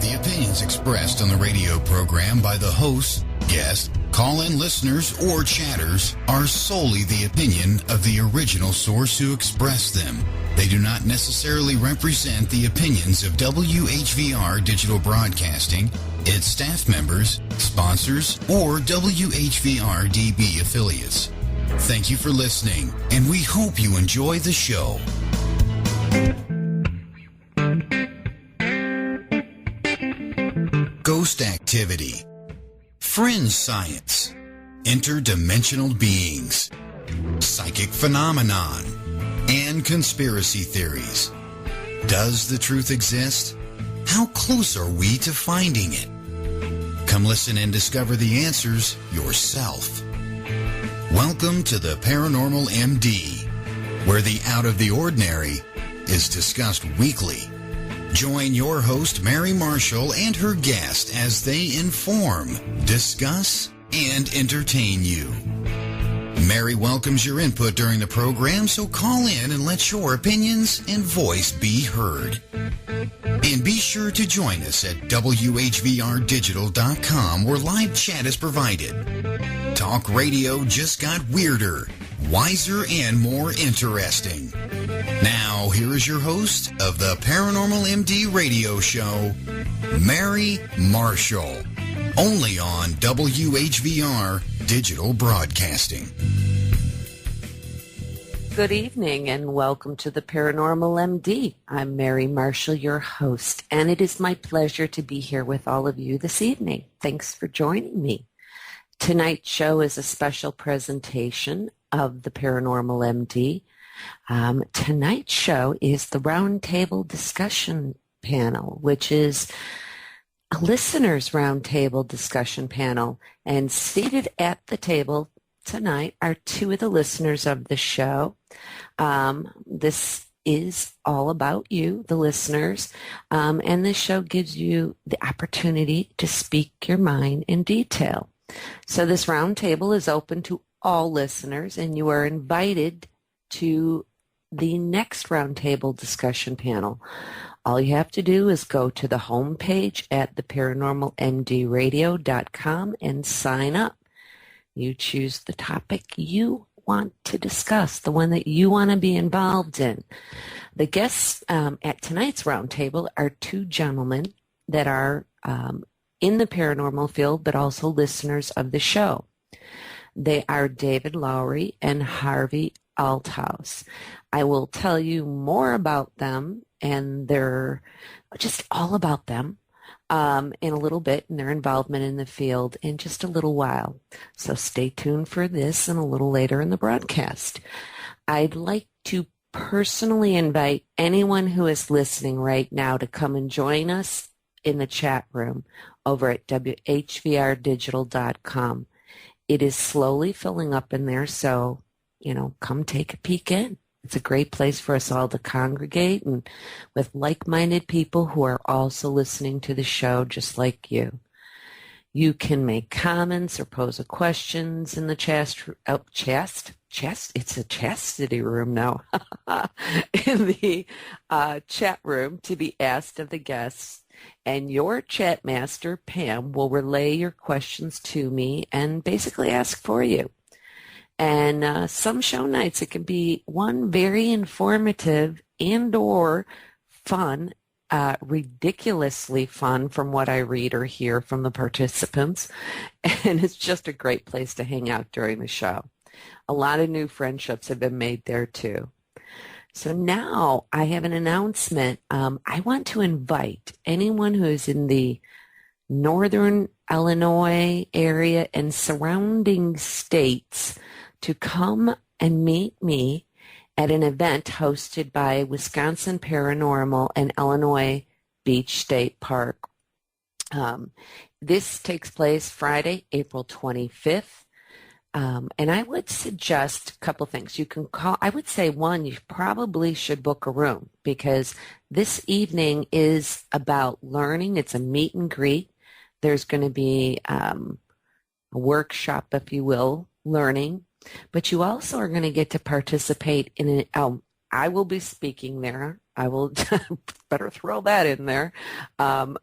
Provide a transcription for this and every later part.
The opinions expressed on the radio program by the hosts, guests, call-in listeners, or chatters are solely the opinion of the original source who expressed them. They do not necessarily represent the opinions of WHVR Digital Broadcasting, its staff members, sponsors, or WHVR DB affiliates. Thank you for listening, and we hope you enjoy the show. Ghost activity, fringe science, interdimensional beings, psychic phenomenon, and conspiracy theories. Does the truth exist? How close are we to finding it? Come listen and discover the answers yourself. Welcome to the Paranormal MD, where the out of the ordinary is discussed weekly. Join your host, Mary Marshall, and her guest as they inform, discuss, and entertain you. Mary welcomes your input during the program, so call in and let your opinions and voice be heard. And be sure to join us at WHVRdigital.com, where live chat is provided. Talk radio just got weirder, wiser, and more interesting. Now, here is your host of the Paranormal MD Radio Show, Mary Marshall, only on WHVR Digital Broadcasting. Good evening and welcome to the Paranormal MD. I'm Mary Marshall, your host, and it is my pleasure to be here with all of you this evening. Thanks for joining me. Tonight's show is a special presentation of the Paranormal MD. Tonight's show is the Roundtable Discussion Panel, which is a listeners' roundtable discussion panel. And seated at the table tonight are two of the listeners of the show. This is all about you, the listeners, and this show gives you the opportunity to speak your mind in detail. So this roundtable is open to all listeners, and you are invited to the next roundtable discussion panel. All you have to do is go to the homepage at theparanormalmdradio.com and sign up. You choose the topic you want to discuss, the one that you want to be involved in. The guests at tonight's roundtable are two gentlemen that are in the paranormal field, but also listeners of the show. They are David Lowery and Harvey Althaus. I will tell you more about them and their, just all about them in a little bit, and their involvement in the field in just a little while. So stay tuned for this and a little later in the broadcast. I'd like to personally invite anyone who is listening right now to come and join us in the chat room over at WHVRdigital.com. It is slowly filling up in there, so, come take a peek in. It's a great place for us all to congregate and with like-minded people who are also listening to the show just like you. You can make comments or pose questions in the it's a chastity room now, in the chat room to be asked of the guests. And your chat master, Pam, will relay your questions to me and basically ask for you. And some show nights, it can be one very informative and or fun, ridiculously fun from what I read or hear from the participants. And it's just a great place to hang out during the show. A lot of new friendships have been made there too. So now I have an announcement. I want to invite anyone who is in the northern Illinois area and surrounding states to come and meet me at an event hosted by Wisconsin Paranormal and Illinois Beach State Park. This takes place Friday, April 25th. And I would suggest a couple things. You can call, I would say one, you probably should book a room because this evening is about learning. It's a meet and greet. There's going to be a workshop, if you will, learning. But you also are going to get to participate in I will be speaking there. I will better throw that in there. I'm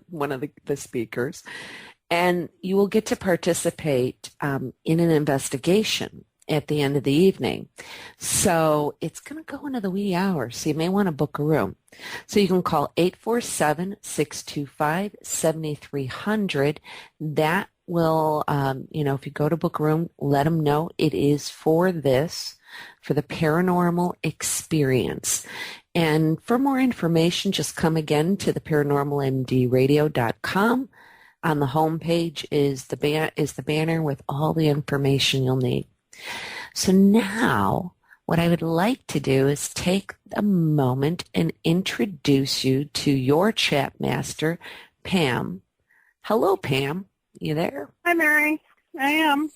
one of the speakers. And you will get to participate in an investigation at the end of the evening. So it's going to go into the wee hours, so you may want to book a room. So you can call 847-625-7300. That will, if you go to book a room, let them know it is for the paranormal experience. And for more information, just come again to the paranormalmdradio.com. On the home page is the banner with all the information you'll need. So now what I would like to do is take a moment and introduce you to your chat master, Pam. Hello, Pam. You there? Hi, Mary. I am.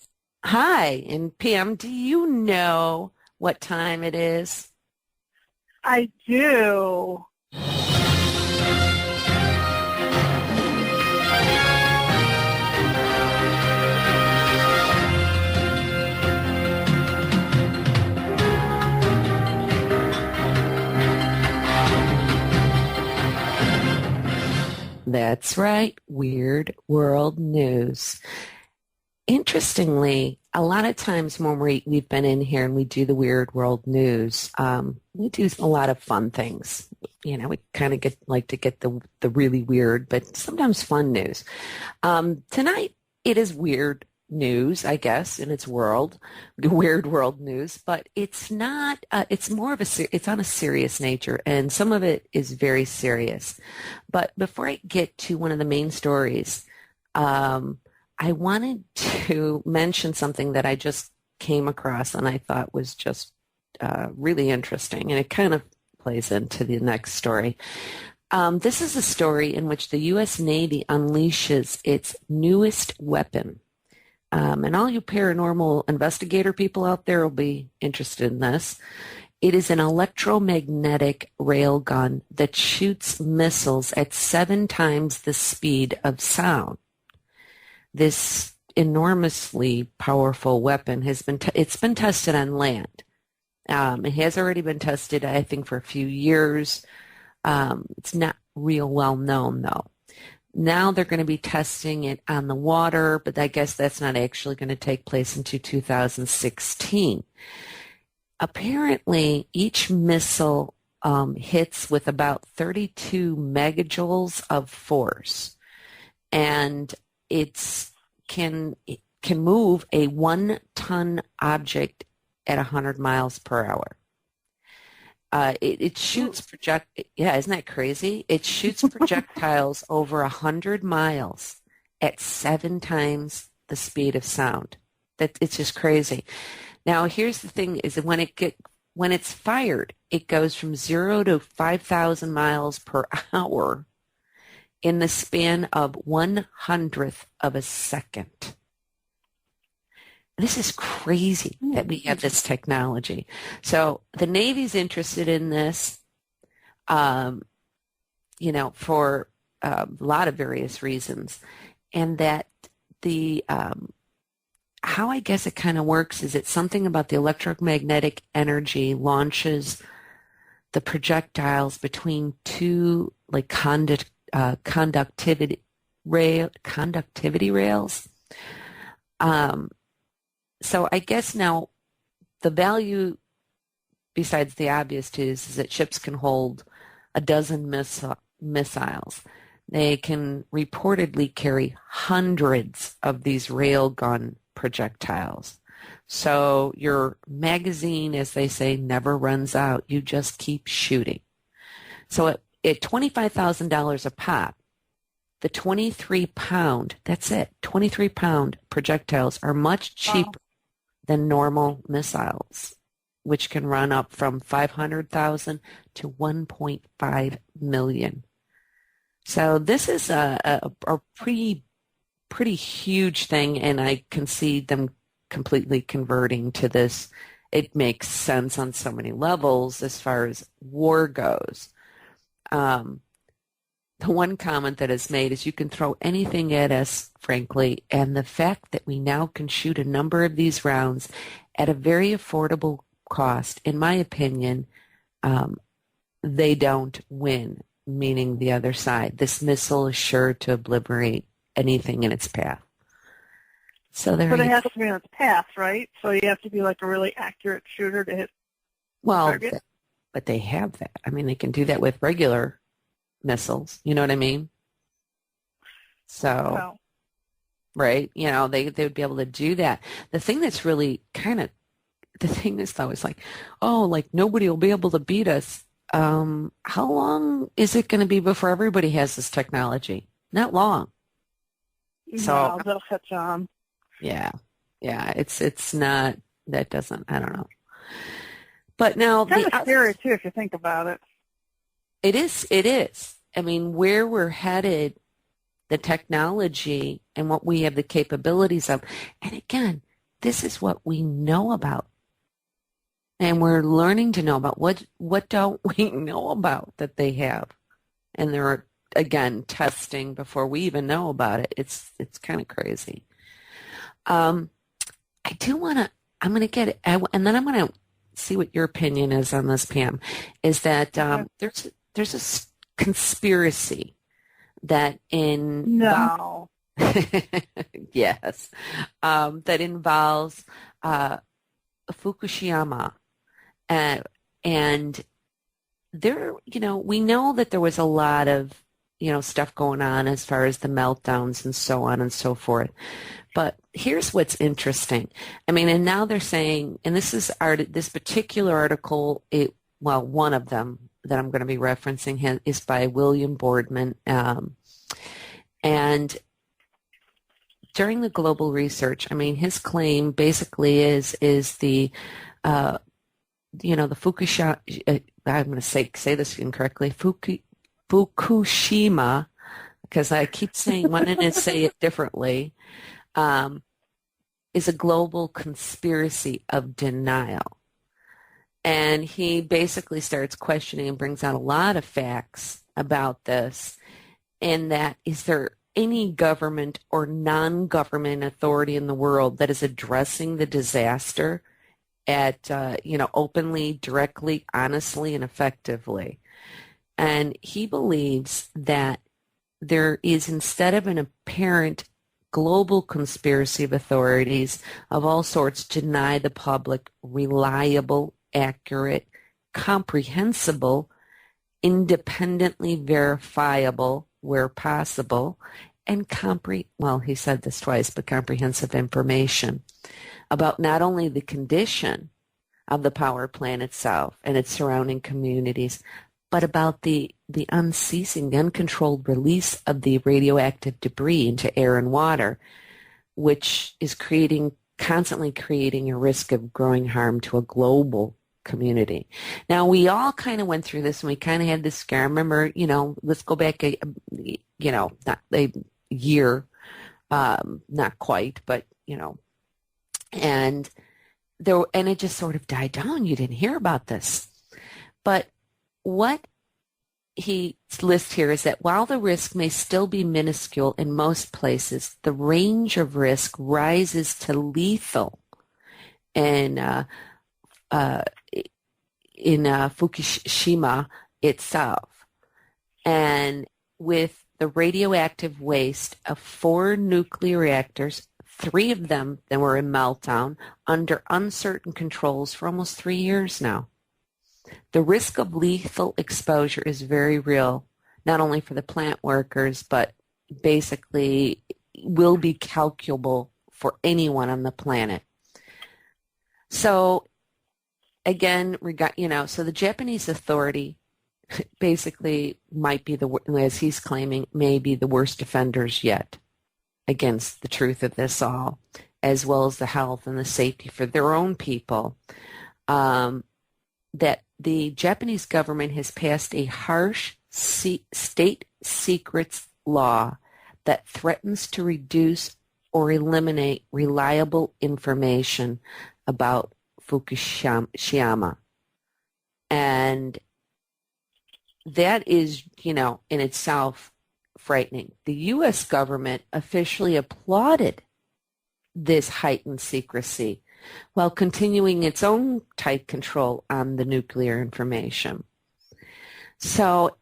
Hi. And Pam, do you know what time it is? I do. That's right, Weird World News. Interestingly, a lot of times when we've been in here and we do the Weird World News, we do a lot of fun things. We kind of like to get the really weird, but sometimes fun news. Tonight, it is weird news, I guess, in its world, Weird World News, but it's not, it's more of it's on a serious nature, and some of it is very serious. But before I get to one of the main stories, I wanted to mention something that I just came across and I thought was just really interesting, and it kind of plays into the next story. This is a story in which the U.S. Navy unleashes its newest weapon. And all you paranormal investigator people out there will be interested in this. It is an electromagnetic railgun that shoots missiles at 7 times the speed of sound. This enormously powerful weapon has been it's been tested on land. It has already been tested, I think, for a few years. It's not real well known, though. Now they're going to be testing it on the water, but I guess that's not actually going to take place until 2016. Apparently, each missile hits with about 32 megajoules of force, and it can move a 1-ton object at 100 miles per hour. It shoots isn't that crazy? It shoots projectiles over 100 miles at 7 times the speed of sound. It's just crazy. Now, here's the thing: is that when it's fired, it goes from 0 to 5,000 miles per hour in the span of 1/100th of a second. This is crazy that we have this technology. So the Navy's interested in this, for a lot of various reasons. And that how I guess it kind of works is it's something about the electromagnetic energy launches the projectiles between two conductivity rails. So I guess now the value, besides the obvious, is that ships can hold a dozen missiles. They can reportedly carry hundreds of these railgun projectiles. So your magazine, as they say, never runs out. You just keep shooting. So at $25,000 a pop, the 23-pound, that's it, 23-pound projectiles are much cheaper than normal missiles, which can run up from 500,000 to 1.5 million. So this is a pretty huge thing, and I can see them completely converting to this. It makes sense on so many levels as far as war goes. The one comment that is made is you can throw anything at us, frankly, and the fact that we now can shoot a number of these rounds at a very affordable cost, in my opinion, they don't win, meaning the other side. This missile is sure to obliterate anything in its path. So there. But it has to be in its path, right? So you have to be like a really accurate shooter to hit the target. But they have that. I mean, they can do that with regular missiles. You know what I mean? So, right? You know, they would be able to do that. The thing that's really the thing is, though, is like, oh, like nobody will be able to beat us. How long is it going to be before everybody has this technology? Not long. So they'll catch on. Yeah. It's not. That doesn't. I don't know. But now it's kind of scary too, if you think about it. It is. It is. I mean, where we're headed, the technology and what we have the capabilities of, and again, this is what we know about. And we're learning to know about what don't we know about that they have. And they're, again, testing before we even know about it. It's kind of crazy. I do want to, I'm going to get it, and then I'm going to see what your opinion is on this, Pam, is that there's a conspiracy that yes, that involves Fukushima. And there, we know that there was a lot of, stuff going on as far as the meltdowns and so on and so forth. But here's what's interesting. I mean, and now they're saying, and this is this particular article, one of them that I'm going to be referencing is by William Boardman. And during the global research, I mean, his claim basically is the the Fukushima, I'm going to say this incorrectly, Fukushima, because I keep wanting to say it differently, is a global conspiracy of denial. And he basically starts questioning and brings out a lot of facts about this, and that is there any government or non-government authority in the world that is addressing the disaster at, openly, directly, honestly, and effectively. And he believes that there is, instead of an apparent global conspiracy of authorities of all sorts to deny the public reliable, accurate, comprehensible, independently verifiable, where possible, and he said this twice, but comprehensive information about not only the condition of the power plant itself and its surrounding communities, but about the unceasing, uncontrolled release of the radioactive debris into air and water, which is constantly creating a risk of growing harm to a global community. Now, we all kind of went through this, and we kind of had this scare. I remember, let's go back, not a year, not quite, but, and it just sort of died down. You didn't hear about this. But what he lists here is that while the risk may still be minuscule in most places, the range of risk rises to lethal in Fukushima itself. And with the radioactive waste of 4 nuclear reactors, 3 of them that were in meltdown, under uncertain controls for almost 3 years now. The risk of lethal exposure is very real, not only for the plant workers, but basically will be calculable for anyone on the planet. So, again, so the Japanese authority basically might be as he's claiming, may be the worst offenders yet against the truth of this all, as well as the health and the safety for their own people. That the Japanese government has passed a harsh state secrets law that threatens to reduce or eliminate reliable information about Fukushima. And that is, in itself frightening. The U.S. government officially applauded this heightened secrecy while continuing its own tight control on the nuclear information. So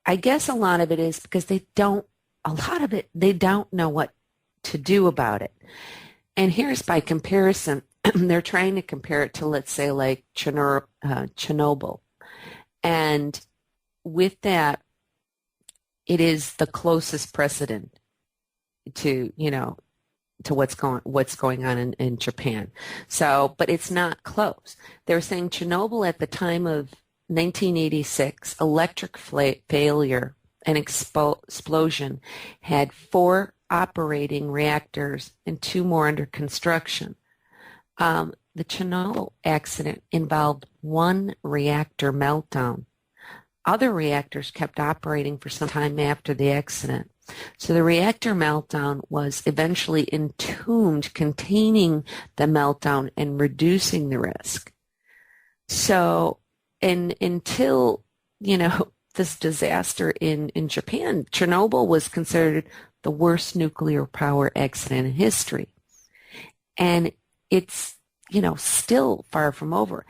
I guess a lot of it is because they don't know what to do about it. And here's by comparison, they're trying to compare it to, let's say, like Chernobyl. And with that, it is the closest precedent to, to what's going on in Japan. So, but it's not close. They were saying Chernobyl at the time of 1986, electric failure and explosion had 4 operating reactors and 2 more under construction. The Chernobyl accident involved 1 reactor meltdown. Other reactors kept operating for some time after the accident. So the reactor meltdown was eventually entombed, containing the meltdown and reducing the risk. So, and until, this disaster in Japan, Chernobyl was considered the worst nuclear power accident in history. And it's, still far from over.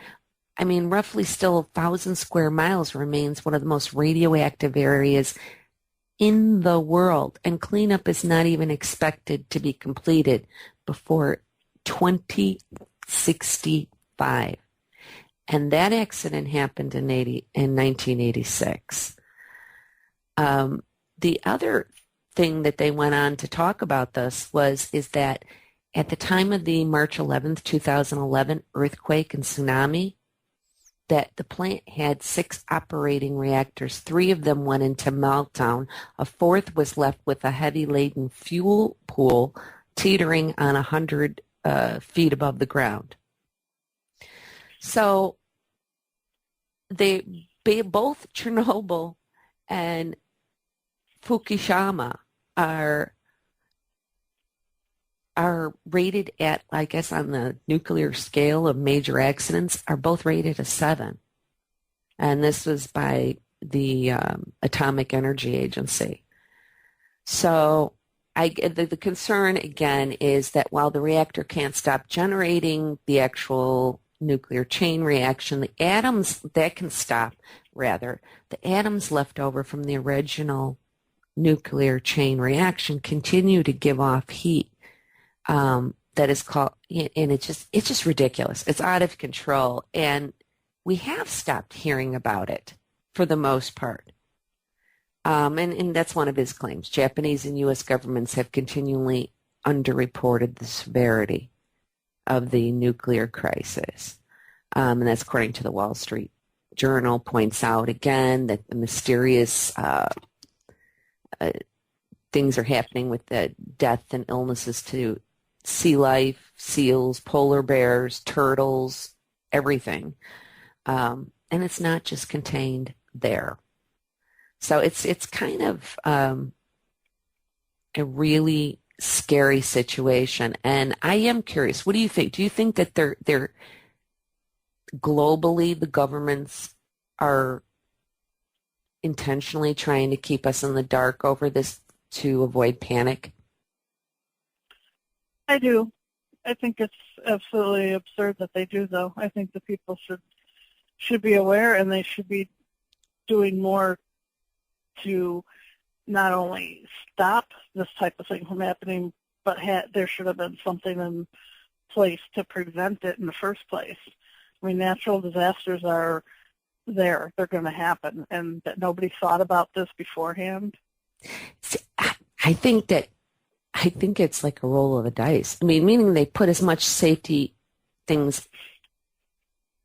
I mean, roughly still 1,000 square miles remains one of the most radioactive areas in the world, and cleanup is not even expected to be completed before 2065. And that accident happened in 1986. The other thing that they went on to talk about this is that at the time of the March 11th, 2011 earthquake and tsunami, that the plant had 6 operating reactors. 3 of them went into meltdown. A 4th was left with a heavy-laden fuel pool teetering on 100 feet above the ground. So both Chernobyl and Fukushima are rated at, I guess, on the nuclear scale of major accidents, are both rated a 7. And this was by the Atomic Energy Agency. So the concern, again, is that while the reactor can't stop generating the actual nuclear chain reaction, the atoms, that can stop, rather, the atoms left over from the original nuclear chain reaction continue to give off heat. That is called, and it's just ridiculous. It's out of control, and we have stopped hearing about it for the most part. And that's one of his claims. Japanese and U.S. governments have continually underreported the severity of the nuclear crisis. And that's according to the Wall Street Journal, points out again that the mysterious things are happening with the death and illnesses to sea life, seals, polar bears, turtles, everything. And it's not just contained there. So it's kind of a really scary situation. And I am curious, what do you think? Do you think that they're globally, the governments are intentionally trying to keep us in the dark over this to avoid panic? I do. I think it's absolutely absurd that they do, though. I think the people should be aware, and they should be doing more to not only stop this type of thing from happening, but there should have been something in place to prevent it in the first place. I mean, natural disasters are there. They're going to happen, and that nobody thought about this beforehand. I think it's like a roll of the dice. I mean, meaning they put as much safety things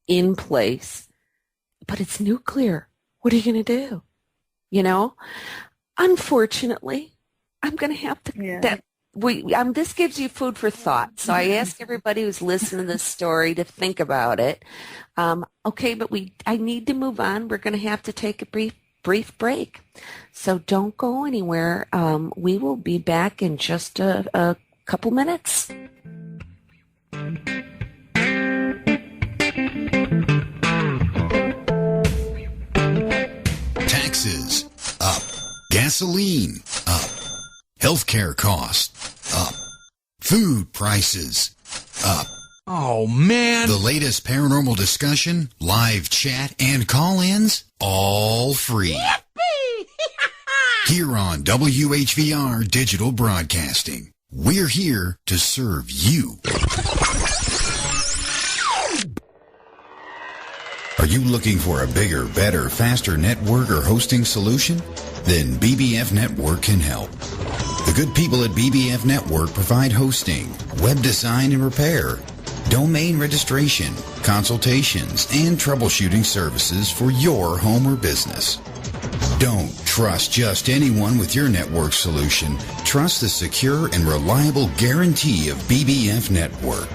in place, but it's nuclear. What are you going to do? Unfortunately, I'm going to have to. Yeah. This gives you food for thought. So I ask everybody who's listening to this story to think about it. Okay, but I need to move on. We're going to have to take a brief break. So don't go anywhere. We will be back in just a couple minutes. Taxes up. Gasoline up. Healthcare costs up. Food prices up. Oh, man. The latest paranormal discussion, live chat, and call-ins, all free. Yippee! Here on WHVR Digital Broadcasting. We're here to serve you. Are you looking for a bigger, better, faster network or hosting solution? Then BBF Network can help. The good people at BBF Network provide hosting, web design and repair, domain registration, consultations, and troubleshooting services for your home or business. Don't trust just anyone with your network solution. Trust the secure and reliable guarantee of BBF Network.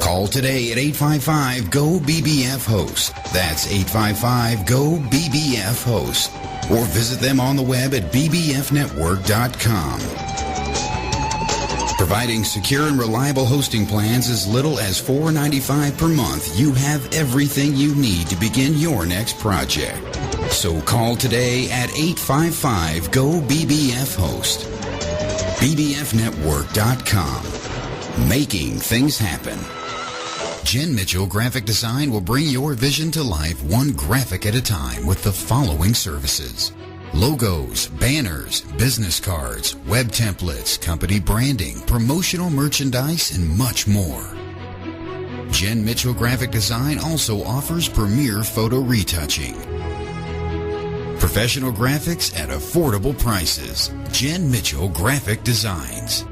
Call today at 855-GO-BBF-HOST. That's 855-GO-BBF-HOST. Or visit them on the web at bbfnetwork.com. Providing secure and reliable hosting plans as little as $4.95 per month, you have everything you need to begin your next project. So call today at 855-GO-BBF-HOST. bbfnetwork.com. Making things happen. Jen Mitchell Graphic Design will bring your vision to life one graphic at a time with the following services: logos, banners, business cards, web templates, company branding, promotional merchandise, and much more. Jen Mitchell Graphic Design also offers premier photo retouching. Professional graphics at affordable prices. Jen Mitchell Graphic Designs.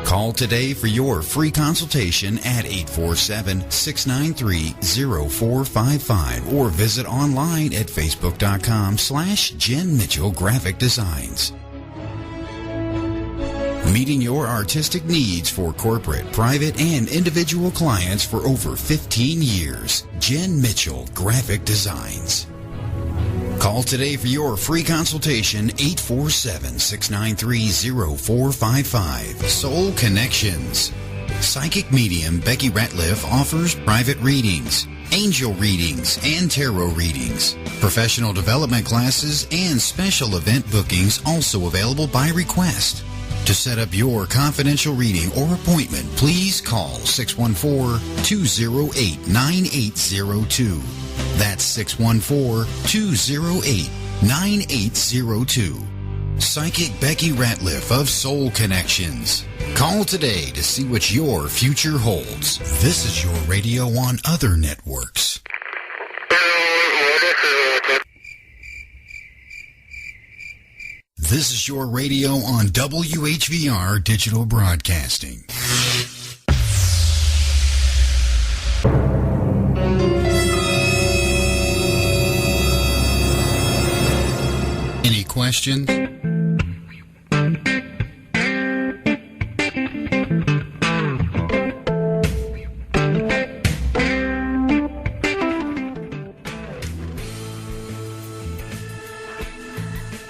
Call today for your free consultation at 847-693-0455 or visit online at facebook.com/Jen Mitchell Graphic Designs. Meeting your artistic needs for corporate, private, and individual clients for over 15 years. Jen Mitchell Graphic Designs. Call today for your free consultation, 847-693-0455. Soul Connections. Psychic medium Becky Ratliff offers private readings, angel readings, and tarot readings. Professional development classes and special event bookings also available by request. To set up your confidential reading or appointment, please call 614-208-9802. That's 614-208-9802. Psychic Becky Ratliff of Soul Connections. Call today to see what your future holds. This is your radio on other networks. This is your radio on WHVR Digital Broadcasting. Any questions?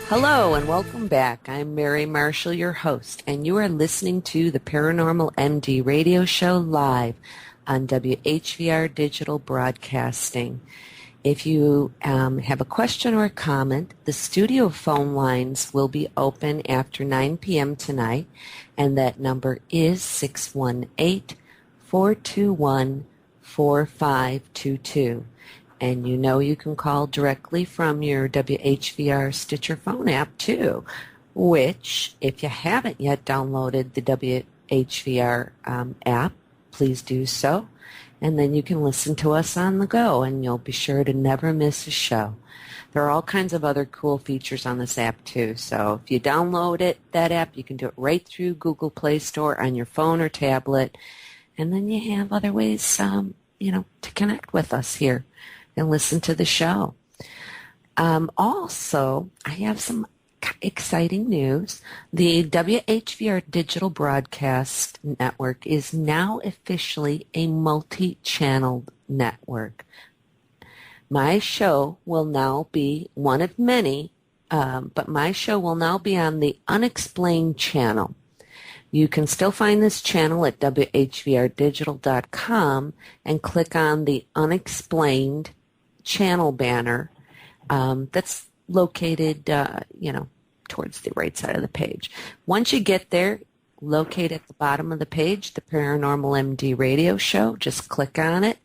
Hello and welcome back. I'm Mary Marshall, your host, and you are listening to the Paranormal MD Radio Show live on WHVR Digital Broadcasting. If you have a question or a comment, the studio phone lines will be open after 9 p.m. tonight, and that number is 618-421-4522. And you know you can call directly from your WHVR Stitcher phone app too, which, if you haven't yet downloaded the WHVR app, please do so. And then you can listen to us on the go, and you'll be sure to never miss a show. There are all kinds of other cool features on this app too. So if you download that app, you can do it right through Google Play Store on your phone or tablet. And then you have other ways, to connect with us here and listen to the show. Also, I have some exciting news. The WHVR Digital Broadcast Network is now officially a multi-channel network. My show will now be one of many, but my show will now be on the Unexplained channel. You can still find this channel at WHVRdigital.com and click on the Unexplained channel banner that's located, towards the right side of the page. Once you get there, locate at the bottom of the page the Paranormal MD Radio Show. Just click on it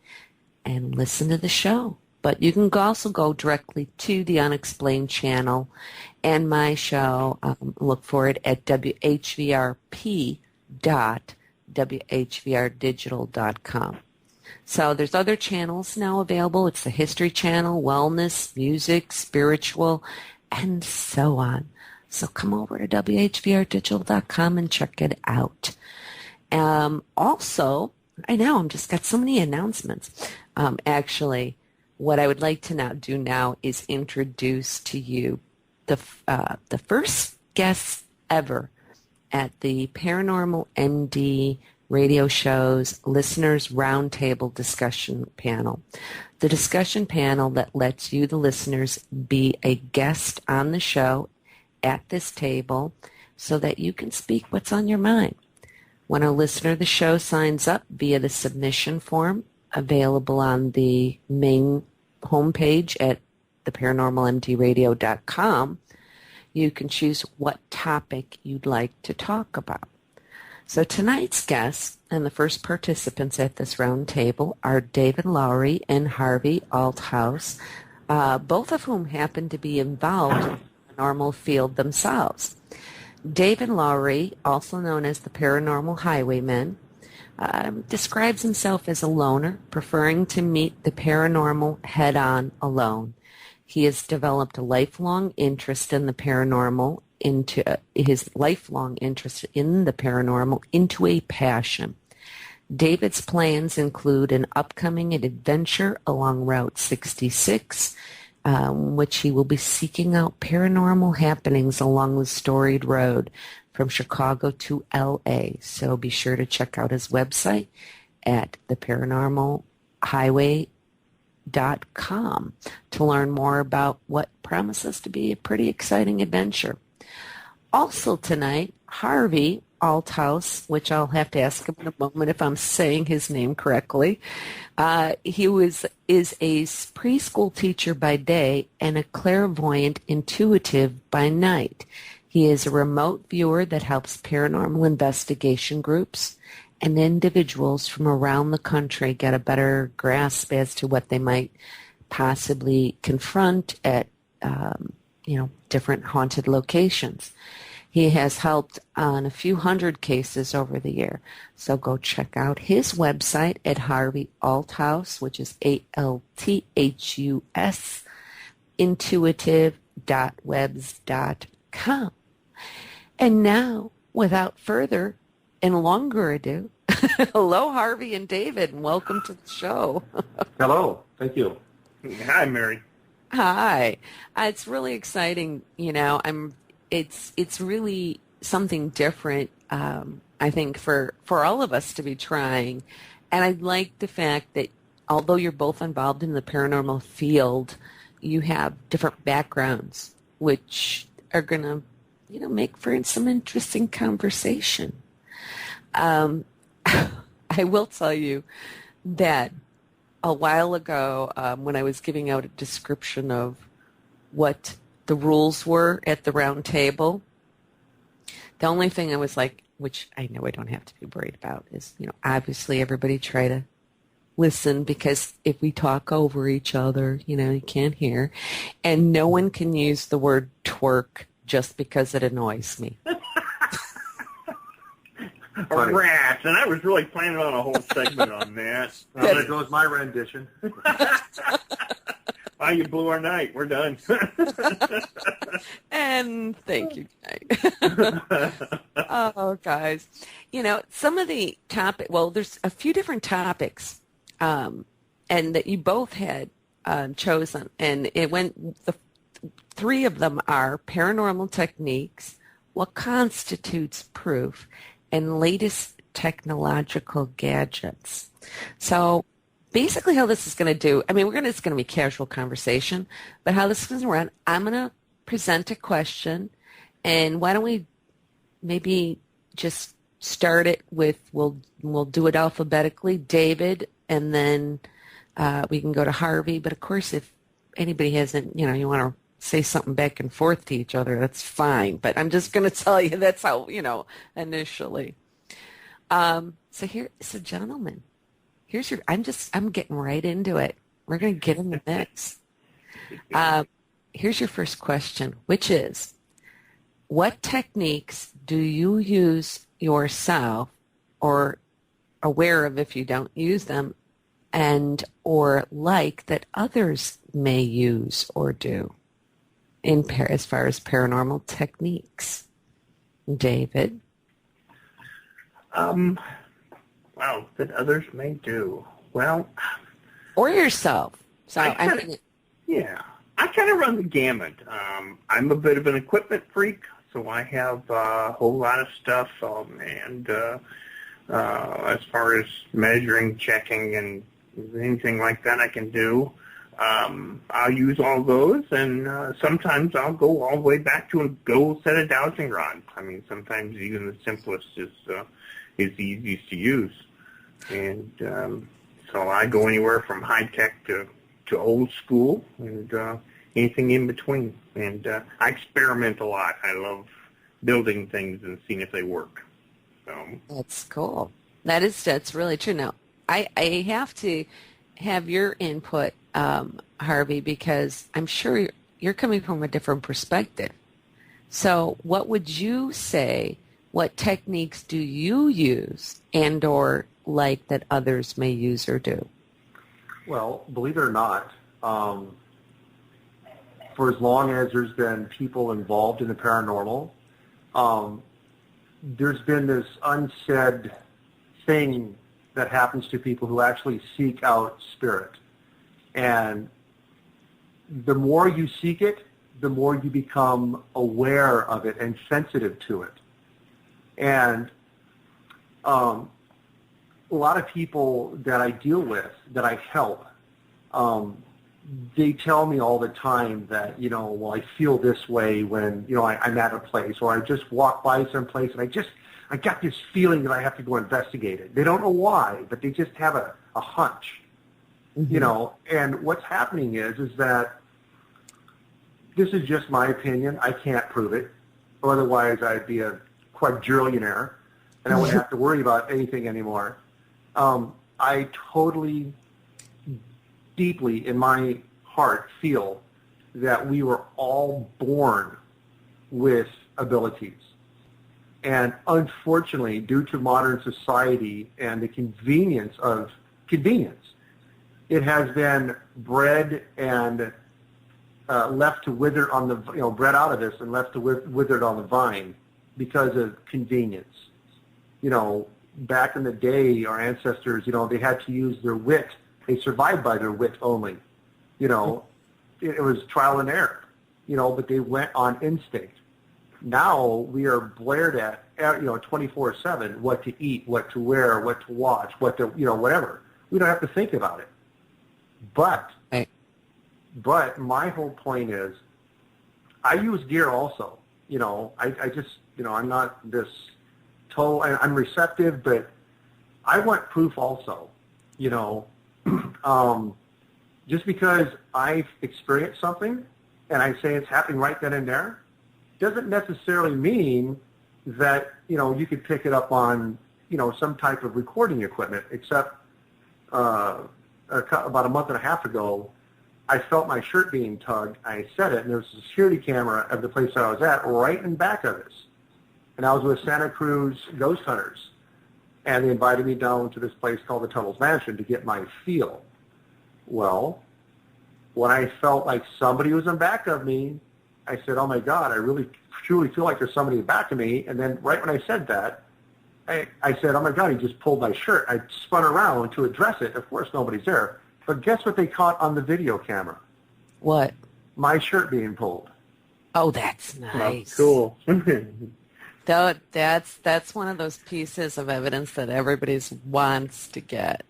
and listen to the show. But you can also go directly to the Unexplained channel and my show. Look for it at whvrp.whvrdigital.com. So there's other channels now available. It's the History Channel, Wellness, Music, Spiritual, and so on. So come over to whvrdigital.com and check it out. Also, I know I'm just got so many announcements. Actually, what I would like to do now is introduce to you the first guest ever at the Paranormal MD Radio Show's Listeners Roundtable Discussion Panel. The discussion panel that lets you, the listeners, be a guest on the show at this table so that you can speak what's on your mind. When a listener of the show signs up via the submission form available on the main homepage at theparanormalmdradio.com, you can choose what topic you'd like to talk about. So tonight's guests and the first participants at this round table are David Lowery and Harvey Althaus, both of whom happen to be involved in the paranormal field themselves. David Lowery, also known as the Paranormal Highwayman, describes himself as a loner, preferring to meet the paranormal head-on alone. He has developed a lifelong interest in the paranormal into a passion. David's plans include an upcoming adventure along Route 66, which he will be seeking out paranormal happenings along the storied road from Chicago to L.A. So be sure to check out his website at theparanormalhighway.com to learn more about what promises to be a pretty exciting adventure. Also tonight, Harvey Althaus, which I'll have to ask him in a moment if I'm saying his name correctly. He is a preschool teacher by day and a clairvoyant intuitive by night. He is a remote viewer that helps paranormal investigation groups and individuals from around the country get a better grasp as to what they might possibly confront at different haunted locations. He has helped on a few hundred cases over the year. So go check out his website at Harvey Althaus, which is ALTHUS, intuitive.webs.com. And now, without further and longer ado, hello, Harvey and David, and welcome to the show. Hello. Thank you. Hi, Mary. Hi. It's really exciting. It's really something different, I think, for all of us to be trying. And I like the fact that although you're both involved in the paranormal field, you have different backgrounds, which are going to, make for some interesting conversation. I will tell you that a while ago, when I was giving out a description of what the rules were at the round table, the only thing I was like, which I know I don't have to be worried about, is, obviously everybody try to listen, because if we talk over each other, you can't hear. And no one can use the word twerk just because it annoys me. Rats, and I was really planning on a whole segment on that. Well, there goes my rendition. Wow, you blew our night. We're done. And thank you, guys. Oh, guys. Some of the topic, there's a few different topics, and that you both had chosen, and the three of them are paranormal techniques, what constitutes proof, and latest technological gadgets. So basically how this is going to do, it's going to be casual conversation, but how this is going to run, I'm going to present a question, and why don't we maybe just start it with, we'll do it alphabetically, David, and then we can go to Harvey. But of course, if anybody hasn't, you want to say something back and forth to each other, that's fine. But I'm just going to tell you that's how, initially. So gentlemen, I'm getting right into it. We're going to get in the mix. Here's your first question, which is, what techniques do you use yourself or aware of if you don't use them and or like that others may use or do as far as paranormal techniques? David? Well, that others may do. Well... Or yourself. So I kind of run the gamut. I'm a bit of an equipment freak, so I have a whole lot of stuff, and as far as measuring, checking, and anything like that I can do, I'll use all those, and sometimes I'll go all the way back to a gold set of dowsing rods. I mean, sometimes even the simplest is the easiest to use, and so I go anywhere from high tech to old school and anything in between. And I experiment a lot. I love building things and seeing if they work. So that's cool. That's really true. Now, I have to have your input, Harvey, because I'm sure you're coming from a different perspective. So what would you say, what techniques do you use and or like that others may use or do? Well, believe it or not, for as long as there's been people involved in the paranormal, there's been this unsaid thing that happens to people who actually seek out spirit. And the more you seek it, the more you become aware of it and sensitive to it. And a lot of people that I deal with, that I help, they tell me all the time that, well, I feel this way when, I'm at a place, or I just walk by someplace and I got this feeling that I have to go investigate it. They don't know why, but they just have a hunch, and what's happening is that this is just my opinion. I can't prove it. Otherwise, I'd be a quadrillionaire and I wouldn't have to worry about anything anymore. I totally, deeply in my heart feel that we were all born with abilities. And unfortunately, due to modern society and the convenience, it has been bred and left to wither on the, bred out of this and left to withered on the vine because of convenience. Back in the day, our ancestors, they had to use their wit. They survived by their wit only. It was trial and error, but they went on instinct. Now we are blared at, 24/7, what to eat, what to wear, what to watch, what to, whatever. We don't have to think about it. But my whole point is, I use gear also. I just, I'm not this total, I'm receptive, but I want proof also. Just because I've experienced something and I say it's happening right then and there, doesn't necessarily mean that, you could pick it up on, some type of recording equipment, except about a month and a half ago, I felt my shirt being tugged. I said it, and there was a security camera of the place that I was at right in back of us. And I was with Santa Cruz Ghost Hunters, and they invited me down to this place called the Tunnels Mansion to get my feel. Well, when I felt like somebody was in back of me, I said, oh my God, I really truly feel like there's somebody in back of me. And then right when I said that, I said, oh my God, he just pulled my shirt. I spun around to address it. Of course, nobody's there. But guess what they caught on the video camera? What? My shirt being pulled. Oh, that's nice. Cool. That's one of those pieces of evidence that everybody wants to get.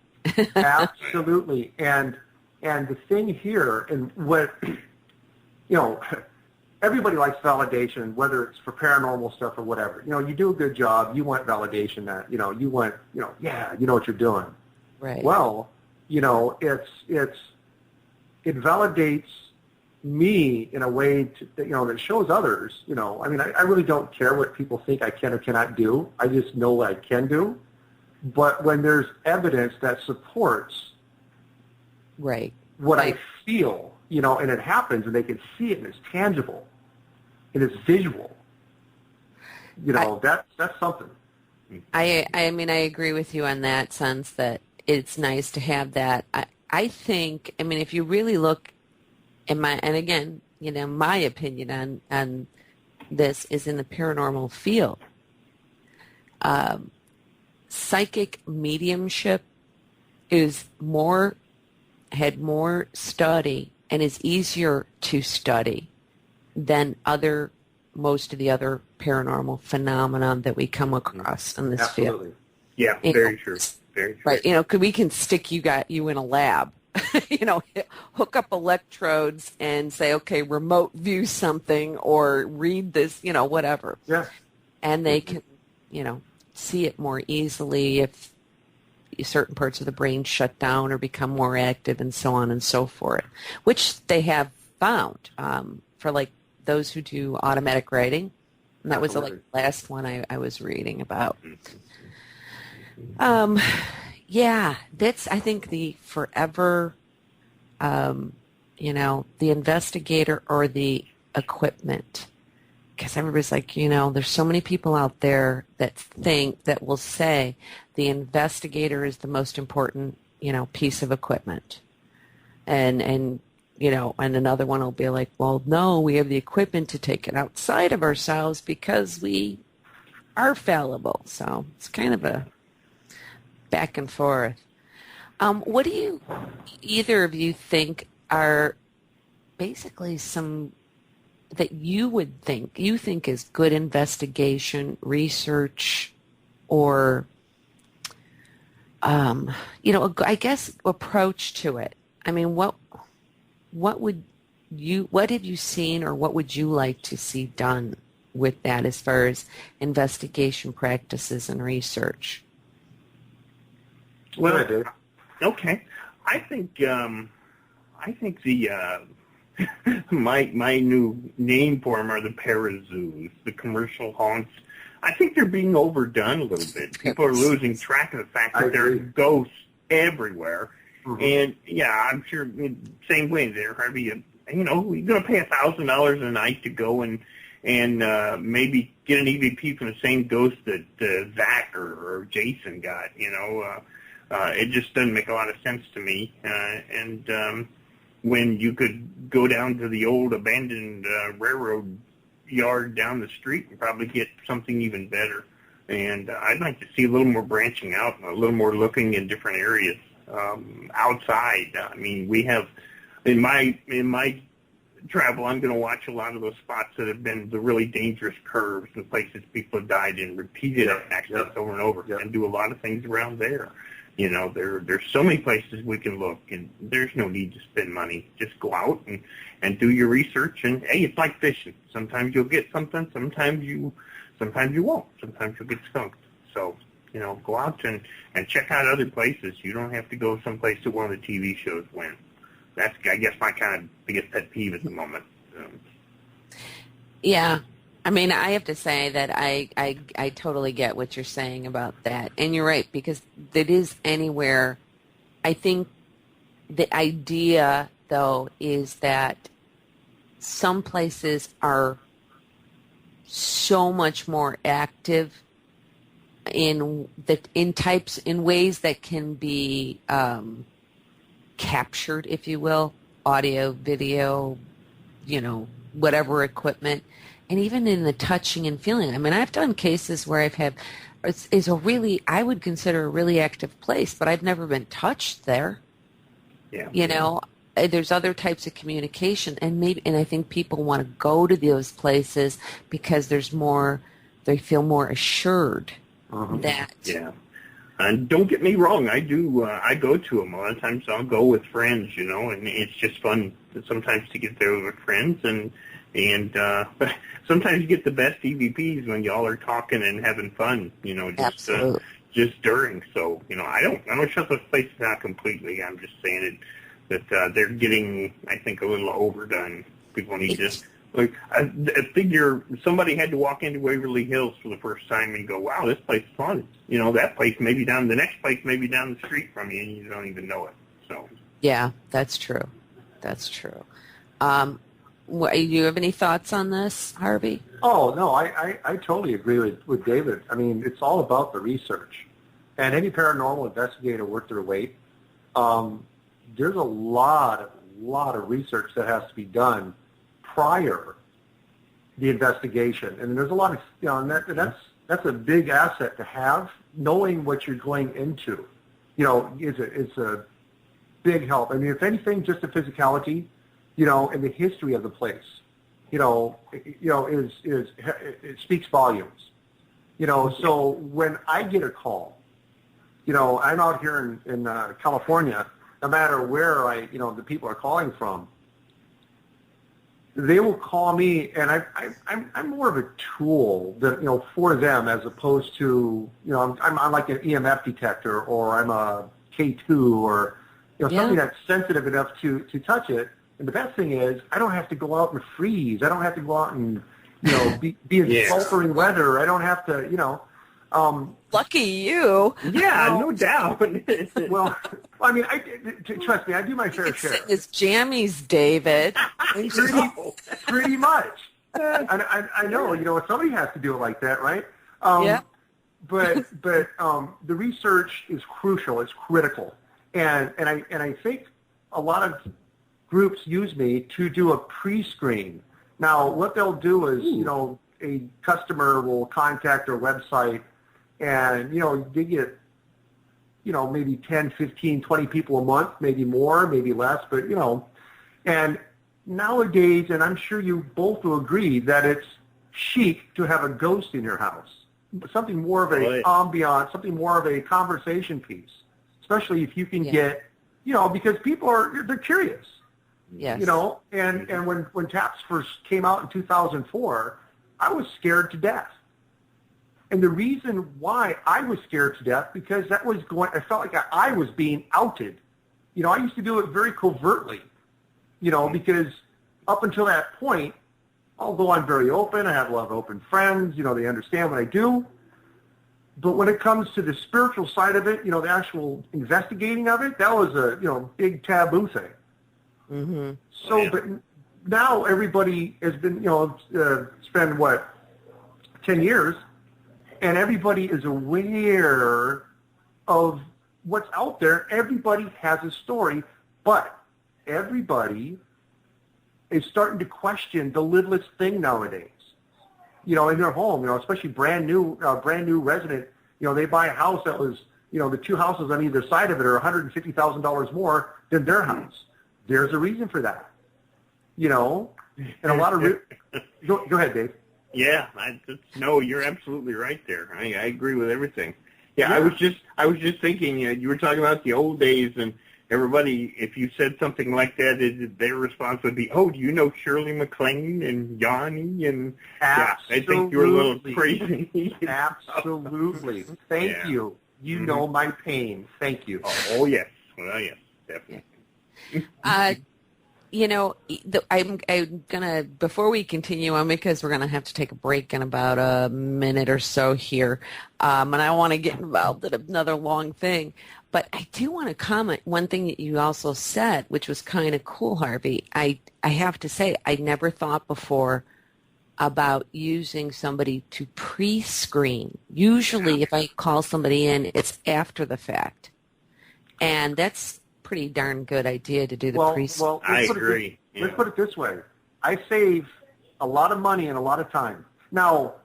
Absolutely. And the thing here, and what, everybody likes validation, whether it's for paranormal stuff or whatever. You do a good job, you want validation that, you want, yeah, you know what you're doing. Right. Well, it validates me in a way that shows others, I mean, I really don't care what people think I can or cannot do. I just know what I can do. But when there's evidence that supports what I feel, and it happens and they can see it and it's tangible and it's visual, that's something. I mean, I agree with you on that sense that it's nice to have that. I think, I mean, if you really look and again, my opinion on this is in the paranormal field. Psychic mediumship had more study and is easier to study than most of the other paranormal phenomenon that we come across in this field. Yeah, very true. Very true. Right, we can stick you in a lab, hook up electrodes and say, okay, remote view something or read this, whatever. Yeah. And they can, see it more easily if certain parts of the brain shut down or become more active and so on and so forth, which they have found for those who do automatic writing. And that was the last one I was reading about. Yeah, that's, I think, the forever, the investigator or the equipment. Because everybody's like, there's so many people out there that will say the investigator is the most important, piece of equipment. And another one will be like, well, no, we have the equipment to take it outside of ourselves because we are fallible. So it's kind of a back and forth. What do either of you think are basically some that you think is good investigation, research, or, I guess approach to it? I mean, what have you seen or what would you like to see done with that as far as investigation practices and research? Well, okay. I think the my new name for them are the parazoos, the commercial haunts. I think they're being overdone a little bit. People are losing track of the fact that there are ghosts everywhere. Mm-hmm. And yeah, I'm sure same way there, Harvey. You're going to pay $1,000 a night to go and maybe get an EVP from the same ghost that Zach or Jason got. It just doesn't make a lot of sense to me. When you could go down to the old abandoned railroad yard down the street and probably get something even better. And I'd like to see a little more branching out and a little more looking in different areas outside. I mean, we have in my travel, I'm going to watch a lot of those spots that have been the really dangerous curves, the places people have died in repeated accidents over and over, and do a lot of things around there. There's so many places we can look, and there's no need to spend money. Just go out and do your research, and hey, it's like fishing. Sometimes you'll get something, sometimes you won't. Sometimes you'll get skunked. So, go out and check out other places. You don't have to go someplace that one of the TV shows went. That's, I guess, my kind of biggest pet peeve at the moment. Yeah. I mean, I have to say that I totally get what you're saying about that. And you're right, because it is anywhere. I think the idea, though, is that some places are so much more active in ways that can be captured, if you will, audio, video, whatever equipment. And even in the touching and feeling. I mean, I've done cases where I would consider a really active place, but I've never been touched there. Yeah. There's other types of communication, and I think people want to go to those places because they feel more assured that. Yeah. And don't get me wrong, I go to them. A lot of times I'll go with friends, and it's just fun sometimes to get there with friends, and sometimes you get the best EVPs when y'all are talking and having fun, just during. So, I don't shut those places out completely. I'm just saying that they're getting, I think, a little overdone. People need to, like, I figure somebody had to walk into Waverly Hills for the first time and go, wow, this place is fun. You know, that place may be down, the next place may be down the street from you, and you don't even know it. So. Yeah, that's true. That's true. Do you have any thoughts on this, Harvey? Oh, no, I totally agree with David. I mean, it's all about the research. And any paranormal investigator worth their weight, there's a lot of research that has to be done prior the investigation. And there's a lot of, you know, and that's a big asset to have, knowing what you're going into. You know, it's a big help. I mean, if anything, just the physicality, you know, and the history of the place, it speaks volumes. You know, so when I get a call, you know, I'm out here in California, no matter where the people are calling from, they will call me, and I'm more of a tool that, you know, for them, as opposed to, you know, I'm like an EMF detector, or I'm a K2, or, you know, something that's sensitive enough to touch it. And the best thing is, I don't have to go out and freeze. I don't have to go out and, you know, be in sweltering weather. I don't have to, you know. Lucky you. Yeah, no doubt. Well, I mean, trust me, I do my fair share. It's jammies, David. Pretty much. I know, you know, somebody has to do it like that, right? But the research is crucial. It's critical, and I think a lot of groups use me to do a pre-screen. Now, what they'll do is, you know, a customer will contact our website, and, you know, they get, you know, maybe 10, 15, 20 people a month, maybe more, maybe less, but, you know, and nowadays, and I'm sure you both will agree, that it's chic to have a ghost in your house, something more of an ambiance, something more of a conversation piece, especially if you can get, you know, because people they're curious. Yes. You know, and when TAPS first came out in 2004, I was scared to death. And the reason why I was scared to death, because I felt like I was being outed. You know, I used to do it very covertly, you know, because up until that point, although I'm very open, I have a lot of open friends, you know, they understand what I do. But when it comes to the spiritual side of it, you know, the actual investigating of it, that was a, you know, big taboo thing. Mm-hmm. So, but now everybody has been, you know, spend 10 years, and everybody is aware of what's out there. Everybody has a story, but everybody is starting to question the littlest thing nowadays. You know, in their home, you know, especially brand new resident, you know, they buy a house that was, you know, the two houses on either side of it are $150,000 more than their house. There's a reason for that, you know, and a lot of go ahead, Dave. Yeah, no, you're absolutely right there. I agree with everything. Yeah, I was just thinking, you were talking about the old days, and everybody, if you said something like that, their response would be, "Oh, do you know Shirley MacLaine and Yanni?" And I think you're a little crazy. Absolutely. Thank you. You know my pain. Thank you. Oh yes. Well, yes, definitely. You know, I'm gonna, before we continue on, because we're gonna have to take a break in about a minute or so here, and I want to get involved in another long thing, but I do want to comment one thing that you also said, which was kind of cool, Harvey. I have to say, I never thought before about using somebody to pre-screen. Usually, if I call somebody in, it's after the fact, and that's pretty darn good idea to do the pre-screen. Well, I agree. Let's put it this way. I save a lot of money and a lot of time. Now,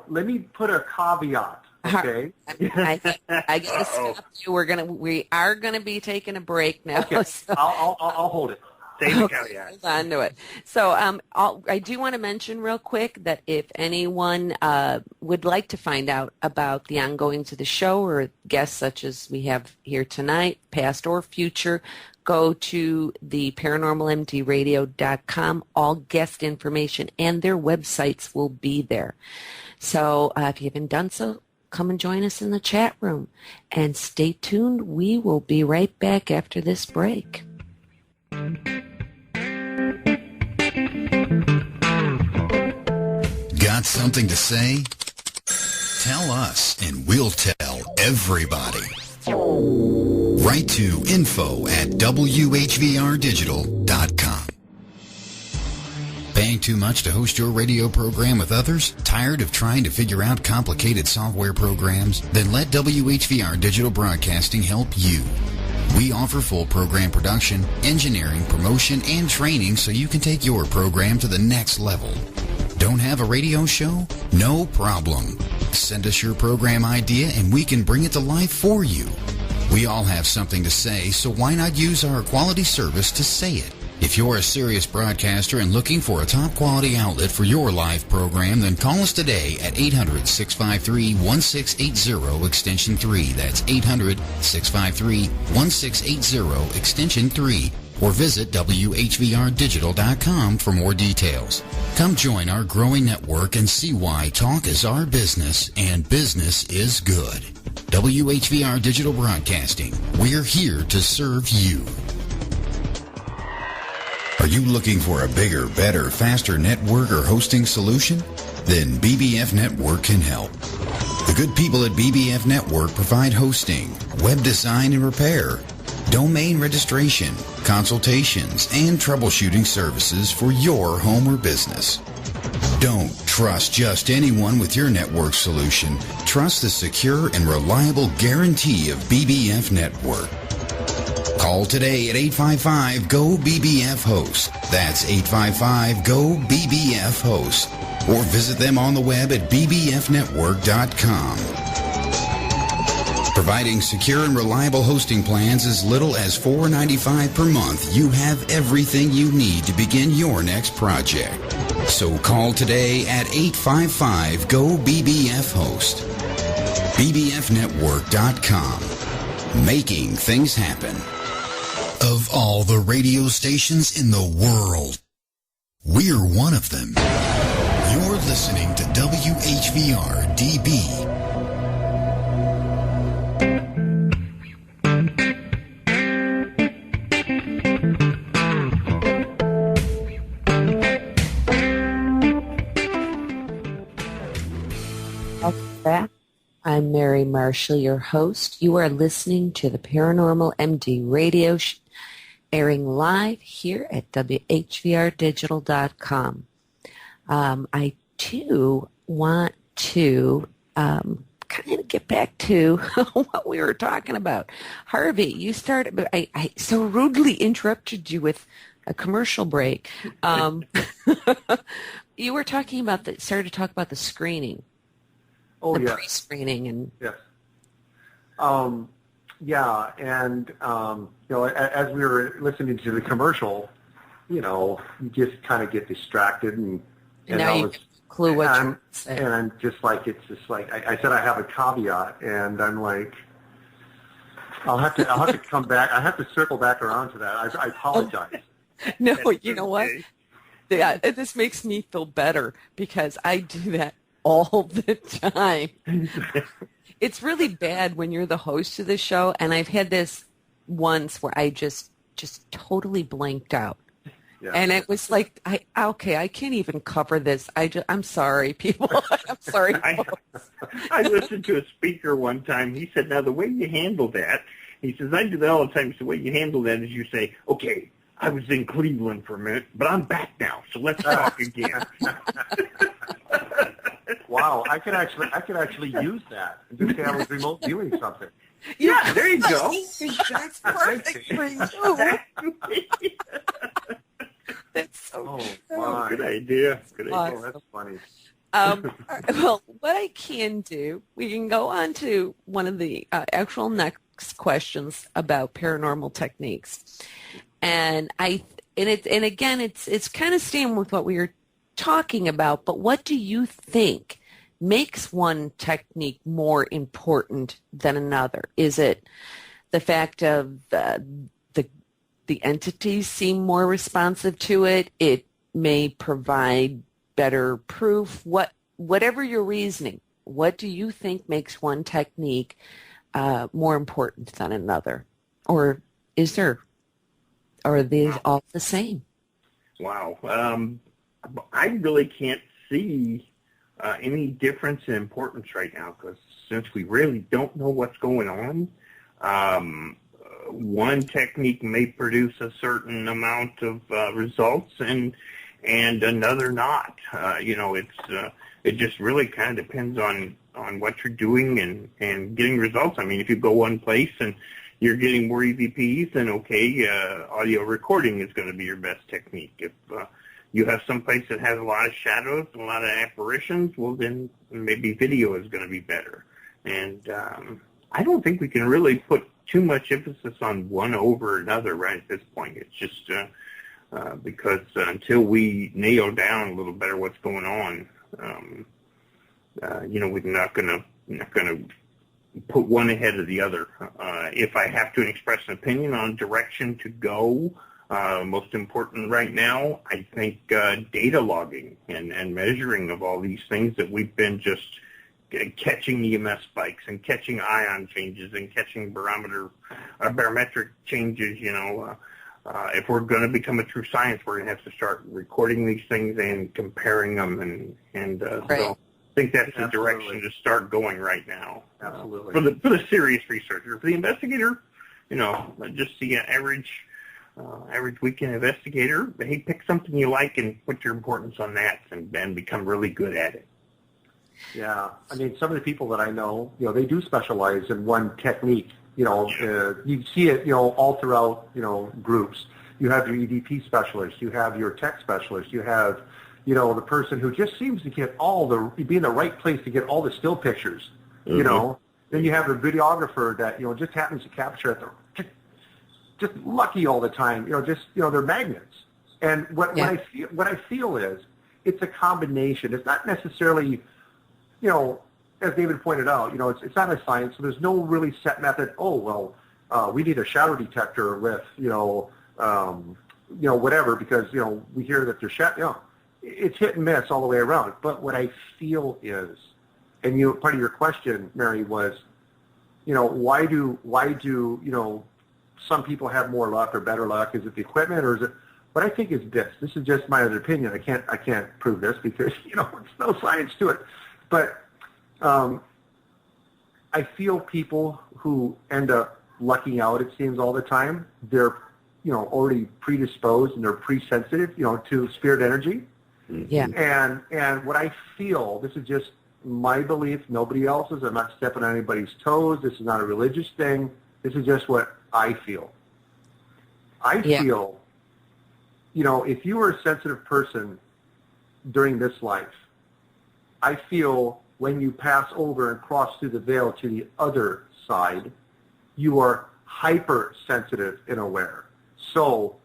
let me put a caveat, okay? I gotta stop you. We are gonna be taking a break now. Okay. So. I'll hold it. Hold on to it. So I do want to mention real quick that if anyone would like to find out about the ongoings of the show or guests such as we have here tonight, past or future, go to the paranormalmdradio.com. All guest information and their websites will be there. So if you haven't done so, come and join us in the chat room. And stay tuned. We will be right back after this break. something to say? Tell us, and we'll tell everybody. Write to info@whvrdigital.com. Paying too much to host your radio program with others? Tired of trying to figure out complicated software programs? Then let WHVR Digital Broadcasting help you. We offer full program production, engineering, promotion, and training so you can take your program to the next level. Don't have a radio show? No problem. Send us your program idea and we can bring it to life for you. We all have something to say, so why not use our quality service to say it? If you're a serious broadcaster and looking for a top quality outlet for your live program, then call us today at 800-653-1680 extension 3. That's 800-653-1680 extension 3. Or visit whvrdigital.com for more details. Come join our growing network and see why talk is our business and business is good. WHVR Digital Broadcasting. We're here to serve you. Are you looking for a bigger, better, faster network or hosting solution? Then BBF Network can help. The good people at BBF Network provide hosting, web design and repair, domain registration, consultations, and troubleshooting services for your home or business. Don't trust just anyone with your network solution. Trust the secure and reliable guarantee of BBF Network. Call today at 855-GO-BBF-HOST. That's 855-GO-BBF-HOST. Or visit them on the web at bbfnetwork.com. Providing secure and reliable hosting plans as little as $4.95 per month, you have everything you need to begin your next project. So call today at 855-GO-BBF-HOST. bbfnetwork.com. Making things happen. Of all the radio stations in the world, we're one of them. You're listening to WHVR DB. Welcome back. I'm Mary Marshall, your host. You are listening to the Paranormal MD Radio Show, airing live here at whvrdigital.com. I, too, want to kind of get back to what we were talking about. Harvey, you started, I so rudely interrupted you with a commercial break. You were talking about started to talk about the screening. Oh, the yes. pre-screening and Yes. Yeah, and as we were listening to the commercial, you just kind of get distracted, and now you have a clue what you're saying. And I'm just like, it's just like I said, I have a caveat, and I'm like, I'll have to come back. I have to circle back around to that. I apologize. No, you know what? Yeah, this makes me feel better because I do that all the time. It's really bad when you're the host of the show, and I've had this once where I just totally blanked out. Yeah. And it was like, I can't even cover this. I'm sorry, people. I'm sorry. I listened to a speaker one time. He said, now the way you handle that, he says, I do that all the time. So the way you handle that is you say, okay, I was in Cleveland for a minute, but I'm back now, so let's talk again. Wow, I could actually use that and just say I was remote viewing something. Yeah, there you go. That's perfect for you. That's so my. Good idea. Good idea. Awesome. Oh, that's funny. Well, what I can do, we can go on to one of the actual next questions about paranormal techniques, and again, it's kind of staying with what we were talking about. But what do you think makes one technique more important than another? Is it the fact of the entities seem more responsive to it? It may provide better proof. Whatever your reasoning, what do you think makes one technique more important than another? Or are these all the same? Wow. I really can't see any difference in importance right now, because since we really don't know what's going on, one technique may produce a certain amount of results and another not. It just really kind of depends on what you're doing and getting results. I mean, if you go one place and you're getting more EVPs, then okay, audio recording is going to be your best technique. If you have some place that has a lot of shadows and a lot of apparitions, well, then maybe video is going to be better. And I don't think we can really put too much emphasis on one over another right at this point. It's just because until we nail down a little better what's going on, we're not going to put one ahead of the other. If I have to express an opinion on direction to go, most important right now, I think data logging and measuring of all these things that we've been just catching EMF spikes and catching ion changes and catching barometric changes. If we're going to become a true science, we're going to have to start recording these things and comparing them, and right. So I think that's the Absolutely. direction to start going right now. Absolutely. For the serious researcher, for the investigator, just the average weekend investigator, hey, pick something you like and put your importance on that, and become really good at it. Yeah, I mean, some of the people that I know, they do specialize in one technique. You see it, all throughout, groups. You have your EVP specialist, you have your tech specialist, you have, the person who just seems to be in the right place to get all the still pictures, Mm-hmm. Then you have the videographer that, just happens to capture it. Just lucky all the time, they're magnets. And what I feel is it's a combination. It's not necessarily, as David pointed out, it's not a science, so there's no really set method. Oh, well, we need a shadow detector with, whatever, because, we hear that there's shadow. It's hit and miss all the way around. But what I feel is, and part of your question, Mary, was, why do some people have more luck or better luck? Is it the equipment, or is it? What I think is this. This is just my other opinion. I can't prove this because there's no science to it. But I feel people who end up lucking out, it seems, all the time, they're, already predisposed and they're pre-sensitive, to spirit energy. Yeah. And what I feel, this is just my belief, nobody else's. I'm not stepping on anybody's toes. This is not a religious thing. This is just what I feel. I feel, if you were a sensitive person during this life, I feel when you pass over and cross through the veil to the other side, you are hypersensitive and aware. So,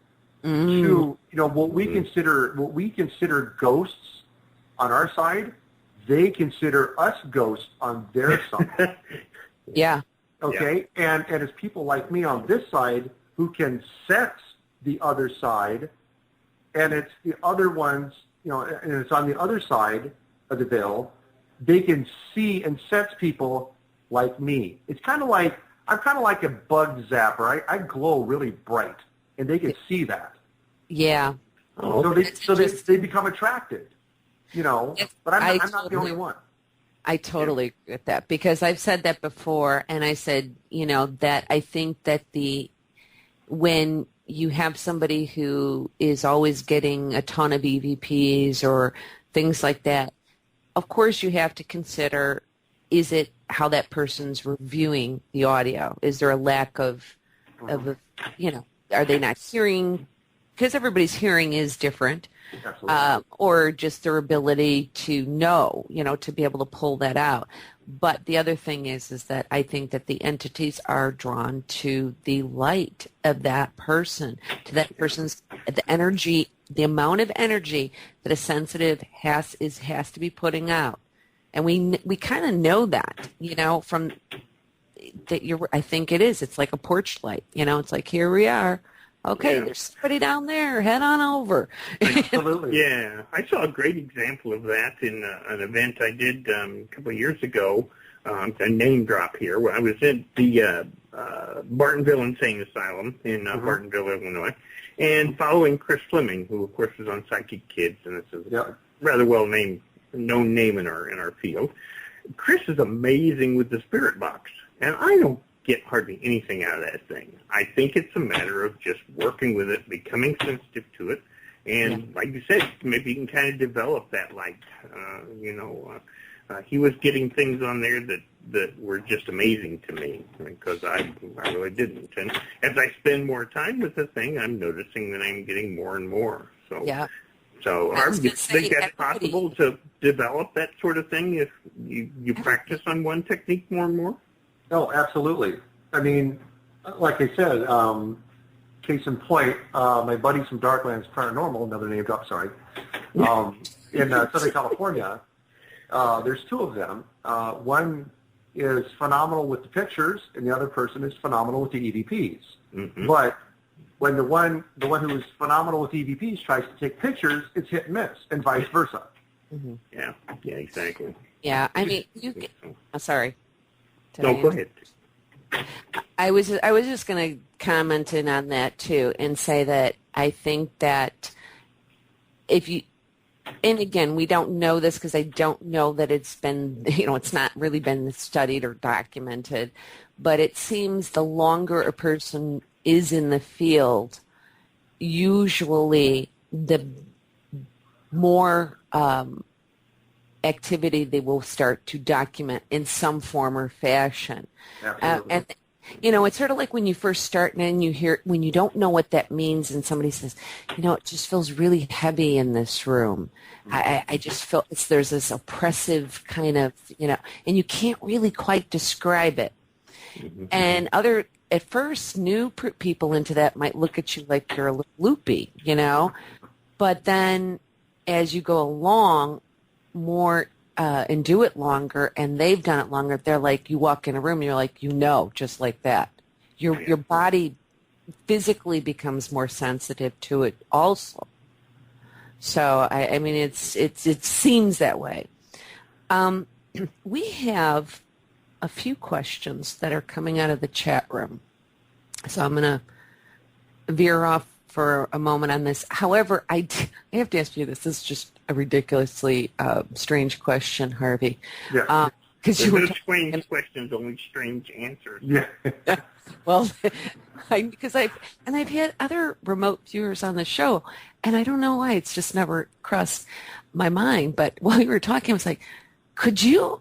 to what we consider ghosts on our side, they consider us ghosts on their side. Yeah. Okay, and it's people like me on this side who can sense the other side, and it's the other ones, and it's on the other side of the veil. They can see and sense people like me. It's kind of like, I'm kind of like a bug zapper. I glow really bright, and they can see that. Yeah. So they become attracted, but I'm not the only one. I totally agree with that, because I've said that before, and I said, that I think that when you have somebody who is always getting a ton of EVPs or things like that, of course you have to consider, is it how that person's reviewing the audio? Is there a lack of are they not hearing? Because everybody's hearing is different. Or just their ability to know, to be able to pull that out. But the other thing is that I think that the entities are drawn to the light of that person, to that person's, the energy, the amount of energy that a sensitive has to be putting out. And we kind of know that, from that I think it is. It's like a porch light, it's like, here we are. Okay, there's somebody down there. Head on over. Absolutely. Yeah, I saw a great example of that in an event I did a couple of years ago. A name drop here. Where I was at the Bartonville Insane Asylum in Bartonville, Illinois, and following Chris Fleming, who of course was on Psychic Kids, and this is a rather well-named known name in our field. Chris is amazing with the spirit box, and I don't get hardly anything out of that thing. I think it's a matter of just working with it, becoming sensitive to it, and like you said, maybe you can kind of develop that light. He was getting things on there that were just amazing to me because I really didn't. And as I spend more time with the thing, I'm noticing that I'm getting more and more. So, Harvey, do you think that's possible to develop that sort of thing if you practice on one technique more and more? Oh, absolutely. I mean, like I said, case in point, my buddies from Darklands Paranormal, another name drop, sorry, in Southern California, there's two of them. One is phenomenal with the pictures, and the other person is phenomenal with the EVPs. Mm-hmm. But when the one who is phenomenal with EVPs tries to take pictures, it's hit and miss, and vice versa. Mm-hmm. Yeah, exactly. Yeah, I mean, sorry. No, go ahead. I was just going to comment in on that too and say that I think that if you, and again, we don't know this because I don't know that it's been, it's not really been studied or documented, but it seems the longer a person is in the field, usually the more activity they will start to document in some form or fashion. And it's sort of like when you first start and then you hear, when you don't know what that means and somebody says, it just feels really heavy in this room. I just feel there's this oppressive kind of, and you can't really quite describe it. Mm-hmm. And at first, new people into that might look at you like you're a little loopy, but then as you go along more and do it longer, and they've done it longer, they're like, you walk in a room, and you're like, just like that. Your body physically becomes more sensitive to it also. So, I mean, it seems that way. We have a few questions that are coming out of the chat room. So I'm going to veer off for a moment on this. However, I have to ask you this. This is just a ridiculously strange question, Harvey. Yeah. Because you were strange questions, only strange answers. Yeah. Well, because I've had other remote viewers on the show, and I don't know why it's just never crossed my mind. But while we were talking, I was like, could you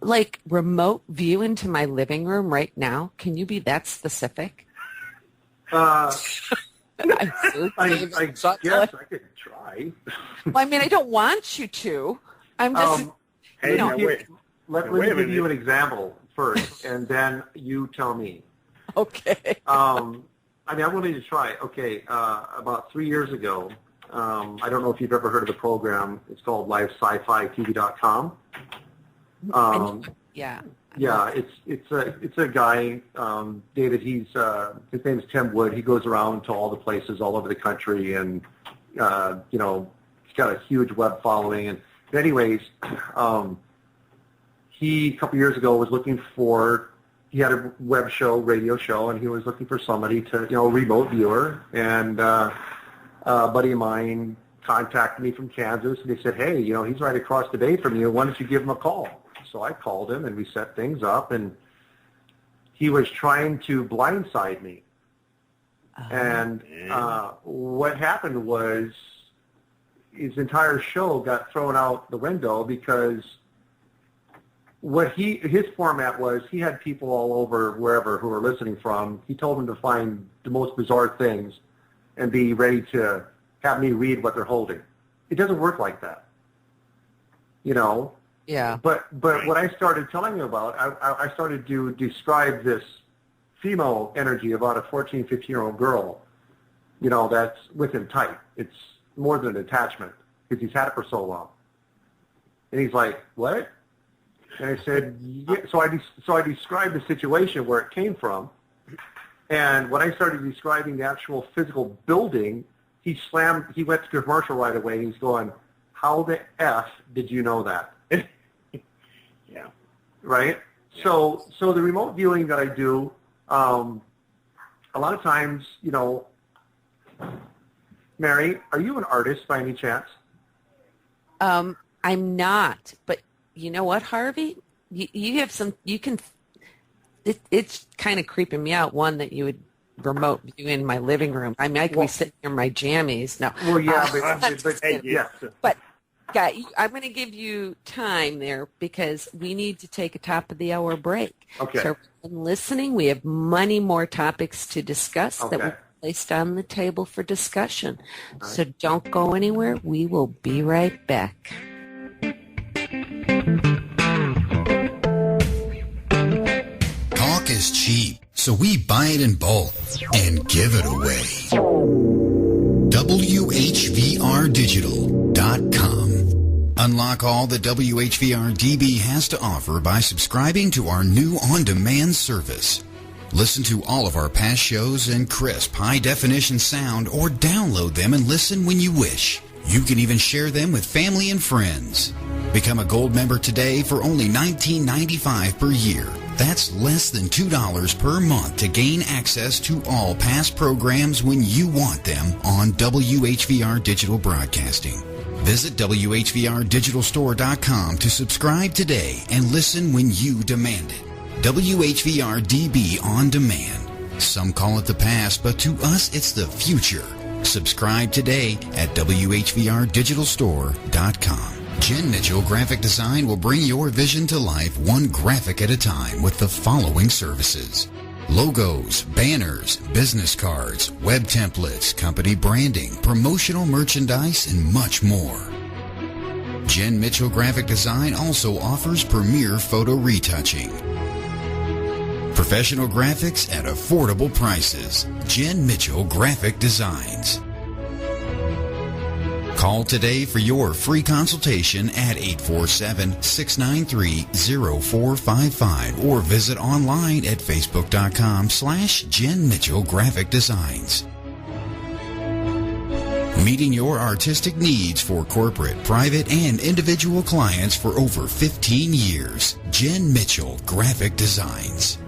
remote view into my living room right now? Can you be that specific? I guess I could try. Well, I mean, I don't want you to. I'm just. Let me give you an example first, and then you tell me. Okay. I'm willing to try. Okay, about 3 years ago, I don't know if you've ever heard of the program. It's called LiveSciFiTV.com. Yeah. Yeah, it's a guy, David. His name is Tim Wood. He goes around to all the places all over the country, and he's got a huge web following. And anyways, he a couple years ago was looking for. He had a web show, radio show, and he was looking for somebody to, remote viewer. And a buddy of mine contacted me from Kansas, and they said, hey, he's right across the bay from you. Why don't you give him a call? So I called him, and we set things up, and he was trying to blindside me. And what happened was his entire show got thrown out the window because his format was he had people all over wherever who were listening from. He told them to find the most bizarre things and be ready to have me read what they're holding. It doesn't work like that. Yeah. But what I started telling you about, I started to describe this female energy about a 14, 15-year-old girl, that's with him tight. It's more than an attachment because he's had it for so long. And he's like, what? And I said, yeah. So I described the situation where it came from. And when I started describing the actual physical building, he went to commercial right away. He's going, how the F did you know that? Yeah. Right? Yeah. So the remote viewing that I do, a lot of times, Mary, are you an artist by any chance? I'm not. But you know what, Harvey? You have some. You can. It's kind of creeping me out. One, that you would remote view in my living room. I mean, I could be sitting here in my jammies. No. Well, yeah, but guy, I'm going to give you time there because we need to take a top of the hour break. Okay. So listening, we have many more topics to discuss that we placed on the table for discussion. Right. So don't go anywhere. We will be right back. Talk is cheap, so we buy it in bulk and give it away. WHVRdigital.com. Unlock all that WHVR-DB has to offer by subscribing to our new on-demand service. Listen to all of our past shows in crisp, high-definition sound, or download them and listen when you wish. You can even share them with family and friends. Become a gold member today for only $19.95 per year. That's less than $2 per month to gain access to all past programs when you want them on WHVR Digital Broadcasting. Visit WHVRdigitalstore.com to subscribe today and listen when you demand it. WHVR DB On Demand. Some call it the past, but to us it's the future. Subscribe today at WHVRdigitalstore.com. Jen Mitchell Graphic Design will bring your vision to life one graphic at a time with the following services: logos, banners, business cards, web templates, company branding, promotional merchandise, and much more. Jen Mitchell Graphic Design also offers premier photo retouching. Professional graphics at affordable prices. Jen Mitchell Graphic Designs. Call today for your free consultation at 847-693-0455 or visit online at facebook.com/Jen Mitchell Graphic Designs. Meeting your artistic needs for corporate, private, and individual clients for over 15 years. Jen Mitchell Graphic Designs.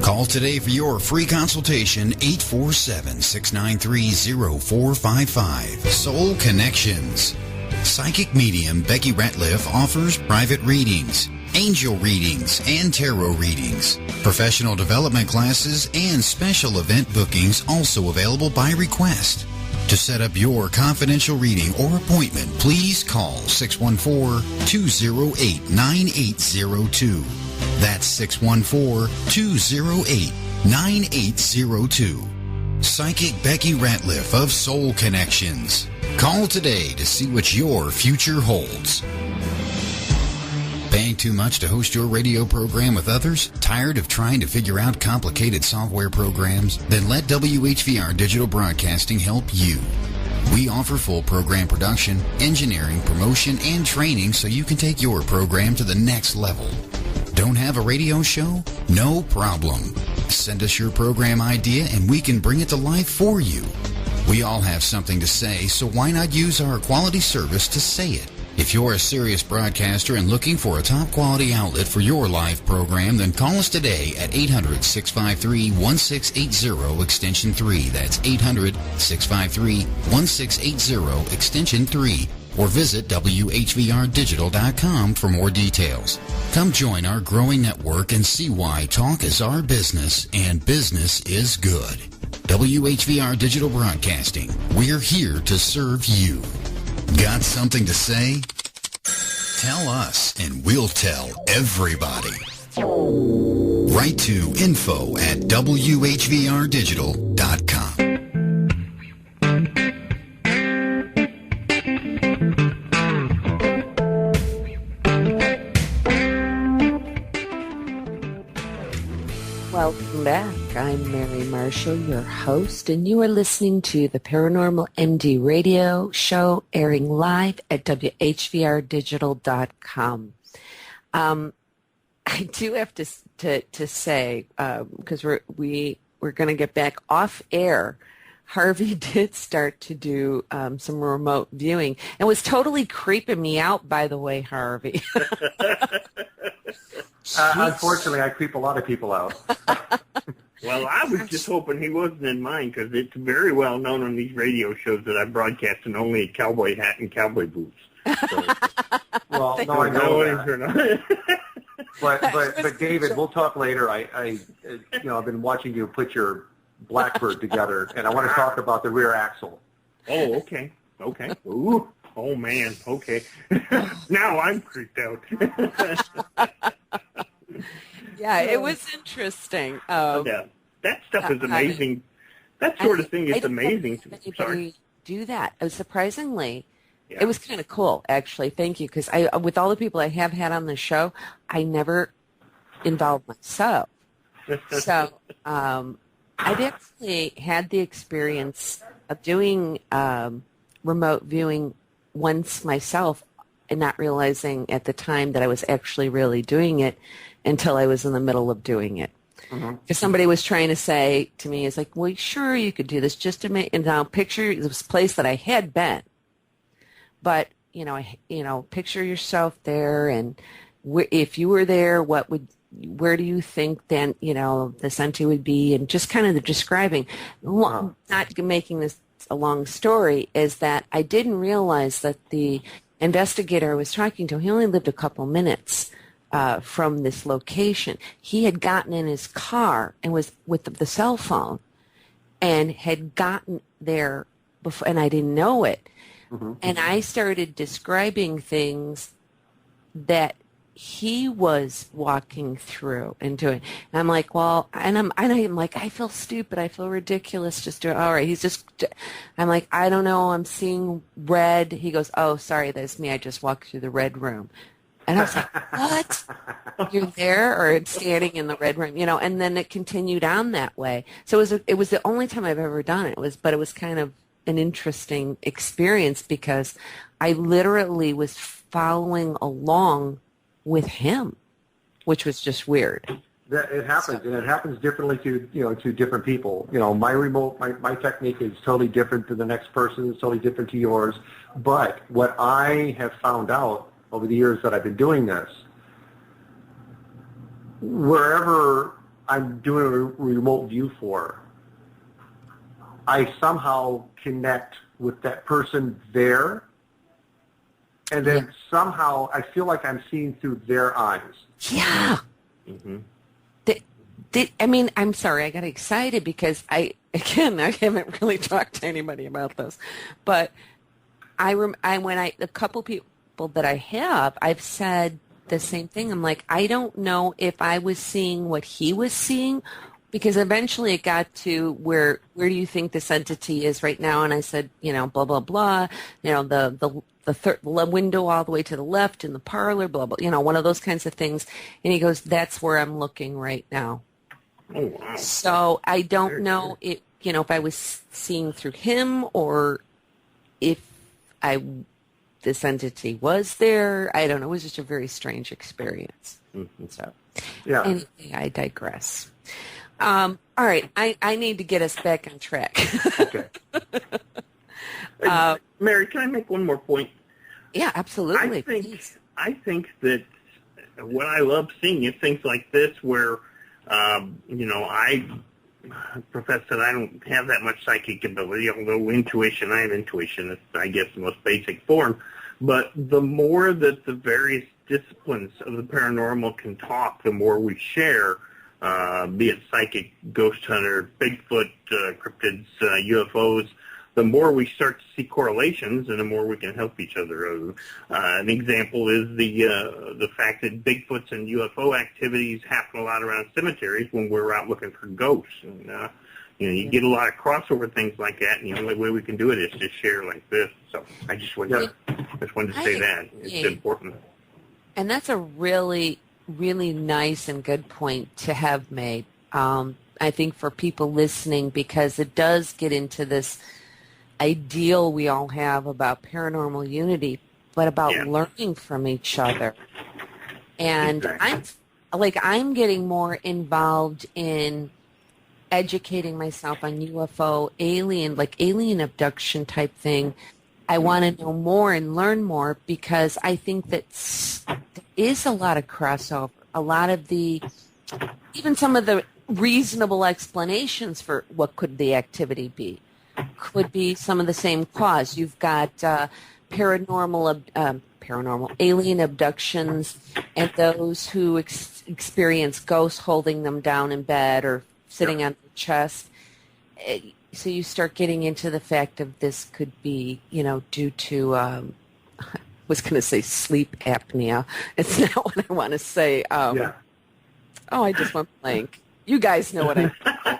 Call today for your free consultation, 847-693-0455. Soul Connections. Psychic medium Becky Ratliff offers private readings, angel readings, and tarot readings. Professional development classes and special event bookings also available by request. To set up your confidential reading or appointment, please call 614-208-9802. That's 614-208-9802. Psychic Becky Ratliff of Soul Connections. Call today to see what your future holds. Paying too much to host your radio program with others? Tired of trying to figure out complicated software programs? Then let WHVR Digital Broadcasting help you. We offer full program production, engineering, promotion, and training so you can take your program to the next level. Don't have a radio show? No problem. Send us your program idea and we can bring it to life for you. We all have something to say, so why not use our quality service to say it? If you're a serious broadcaster and looking for a top quality outlet for your live program, then call us today at 800-653-1680 extension 3. That's 800-653-1680 extension 3. Or visit WHVRdigital.com for more details. Come join our growing network and see why talk is our business and business is good. WHVR Digital Broadcasting. We're here to serve you. Got something to say? Tell us and we'll tell everybody. Write to info@WHVRdigital.com. Welcome back. I'm Mary Marshall, your host, and you are listening to the Paranormal MD Radio Show, airing live at WHVRdigital.com. I do have to say, because we're going to get back off air, Harvey did start to do some remote viewing. It was totally creeping me out, by the way, Harvey. Unfortunately, I creep a lot of people out. Well, I was just hoping he wasn't in mine because it's very well known on these radio shows that I broadcast in only a cowboy hat and cowboy boots. So, well, no, I know that. But David, we'll talk later. I've been watching you put your Blackbird together, and I want to talk about the rear axle. Oh, okay. Ooh. Oh, man. Okay. Now I'm freaked out. Yeah, it was interesting. Yeah, that stuff is amazing. That sort of thing is amazing. Sorry. Do that. Surprisingly, it was kind of cool, actually. Thank you, because with all the people I have had on the show, I never involved myself. So I've actually had the experience of doing remote viewing once myself, and not realizing at the time that I was actually really doing it until I was in the middle of doing it. Because somebody was trying to say to me, it's like, well, sure, you could do this just to make, and now picture this place that I had been. But, picture yourself there, and if you were there, where do you think then, the entity would be, and just kind of the describing, not making this a long story, is that I didn't realize that the investigator I was talking to, he only lived a couple minutes from this location. He had gotten in his car and was with the cell phone and had gotten there before, and I didn't know it. And I started describing things that he was walking through and doing. And I'm like, well, I'm like, I feel stupid. I feel ridiculous just doing, all right. I'm like, I don't know. I'm seeing red. He goes, oh, sorry, that's me. I just walked through the red room. And I was like, what? You're there or standing in the red room, and then it continued on that way. So it was the only time I've ever done it. But it was kind of an interesting experience because I literally was following along with him, which was just weird. It happens, and it happens differently to different people. My technique is totally different to the next person. It's totally different to yours. But what I have found out over the years that I've been doing this, wherever I'm doing a remote view for, I somehow connect with that person there, and then somehow I feel like I'm seeing through their eyes. Yeah. I'm sorry, I got excited because I haven't really talked to anybody about this, but a couple people that I have, I've said the same thing. I'm like, I don't know if I was seeing what he was seeing, because eventually it got to where do you think this entity is right now? And I said, blah, blah, blah, the window all the way to the left in the parlor, blah, blah, one of those kinds of things. And he goes, that's where I'm looking right now. Oh, wow. So I don't know if I was seeing through him or if this entity was there. I don't know. It was just a very strange experience. So anyway, I digress. All right. I need to get us back on track. Okay. Mary, can I make one more point? Yeah, absolutely. I think that what I love seeing is things like this where, I profess that I don't have that much psychic ability, although intuition, I have intuition. It's, I guess, the most basic form. But the more that the various disciplines of the paranormal can talk, the more we share, be it psychic, ghost hunter, Bigfoot, cryptids, UFOs, the more we start to see correlations and the more we can help each other. An example is the fact that Bigfoots and UFO activities happen a lot around cemeteries when we're out looking for ghosts. And, you get a lot of crossover things like that, and the only way we can do it is to share like this. So I just wanted to say that. It's important. And that's a really, really nice and good point to have made, I think, for people listening, because it does get into this ideal we all have about paranormal unity, but about learning from each other. And I'm getting more involved in educating myself on UFO, alien abduction type thing. I want to know more and learn more because I think that there is a lot of crossover. A lot of even some of the reasonable explanations for what could the activity be could be some of the same cause. You've got paranormal alien abductions and those who experience ghosts holding them down in bed or sitting on their chest. So you start getting into the fact of this could be, due to, I was going to say sleep apnea. It's not what I want to say. Oh, I just went blank. You guys know what I mean.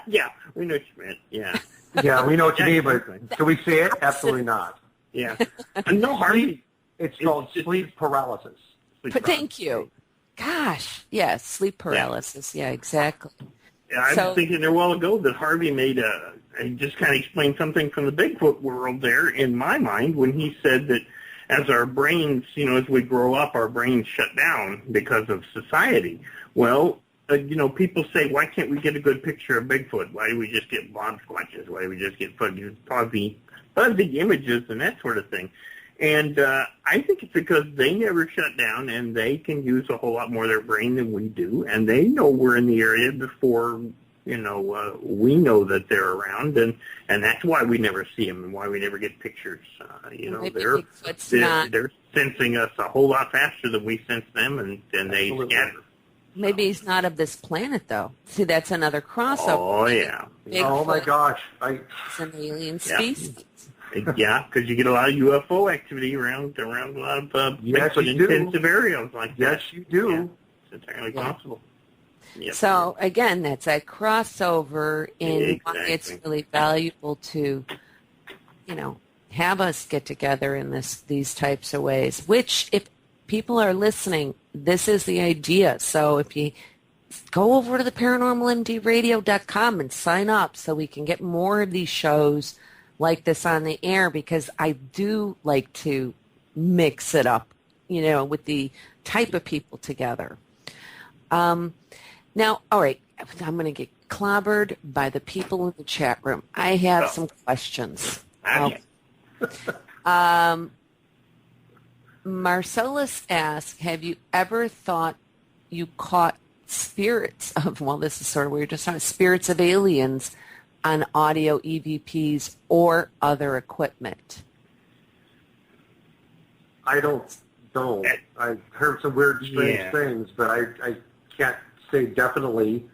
Yeah, we know what you meant. Yeah. Yeah, we know what you mean, but can we say it? Absolutely not. Yeah. No, Harvey. It's called sleep paralysis. Thank you. Gosh, yes, sleep paralysis. Yeah, exactly. Yeah, I was thinking there a while ago that Harvey made just kind of explained something from the Bigfoot world there in my mind when he said that as our brains, as we grow up, our brains shut down because of society. Well, people say, why can't we get a good picture of Bigfoot? Why do we just get blob squatches? Why do we just get fuzzy images and that sort of thing? And I think it's because they never shut down, and they can use a whole lot more of their brain than we do, and they know we're in the area before, we know that they're around, and that's why we never see them and why we never get pictures. They're sensing us a whole lot faster than we sense them, and they scatter. Maybe he's not of this planet, though. See, that's another crossover. Oh, yeah. Oh, my gosh. It's an alien species. Yeah, because you get a lot of UFO activity around a lot of intensive areas like that. Yes, you do. Yeah, it's entirely possible. Yep. So, again, that's that crossover in why it's really valuable to, have us get together in these types of ways, which, if people are listening, this is the idea. So if you go over to the paranormalmdradio.com and sign up so we can get more of these shows like this on the air, because I do like to mix it up, with the type of people together. Now, all right, I'm going to get clobbered by the people in the chat room. I have some questions. Marcellus asks, have you ever thought you caught spirits of, this is sort of weird, just spirits of aliens on audio EVPs or other equipment? I don't know. I've heard some weird, strange things, but I can't say definitely.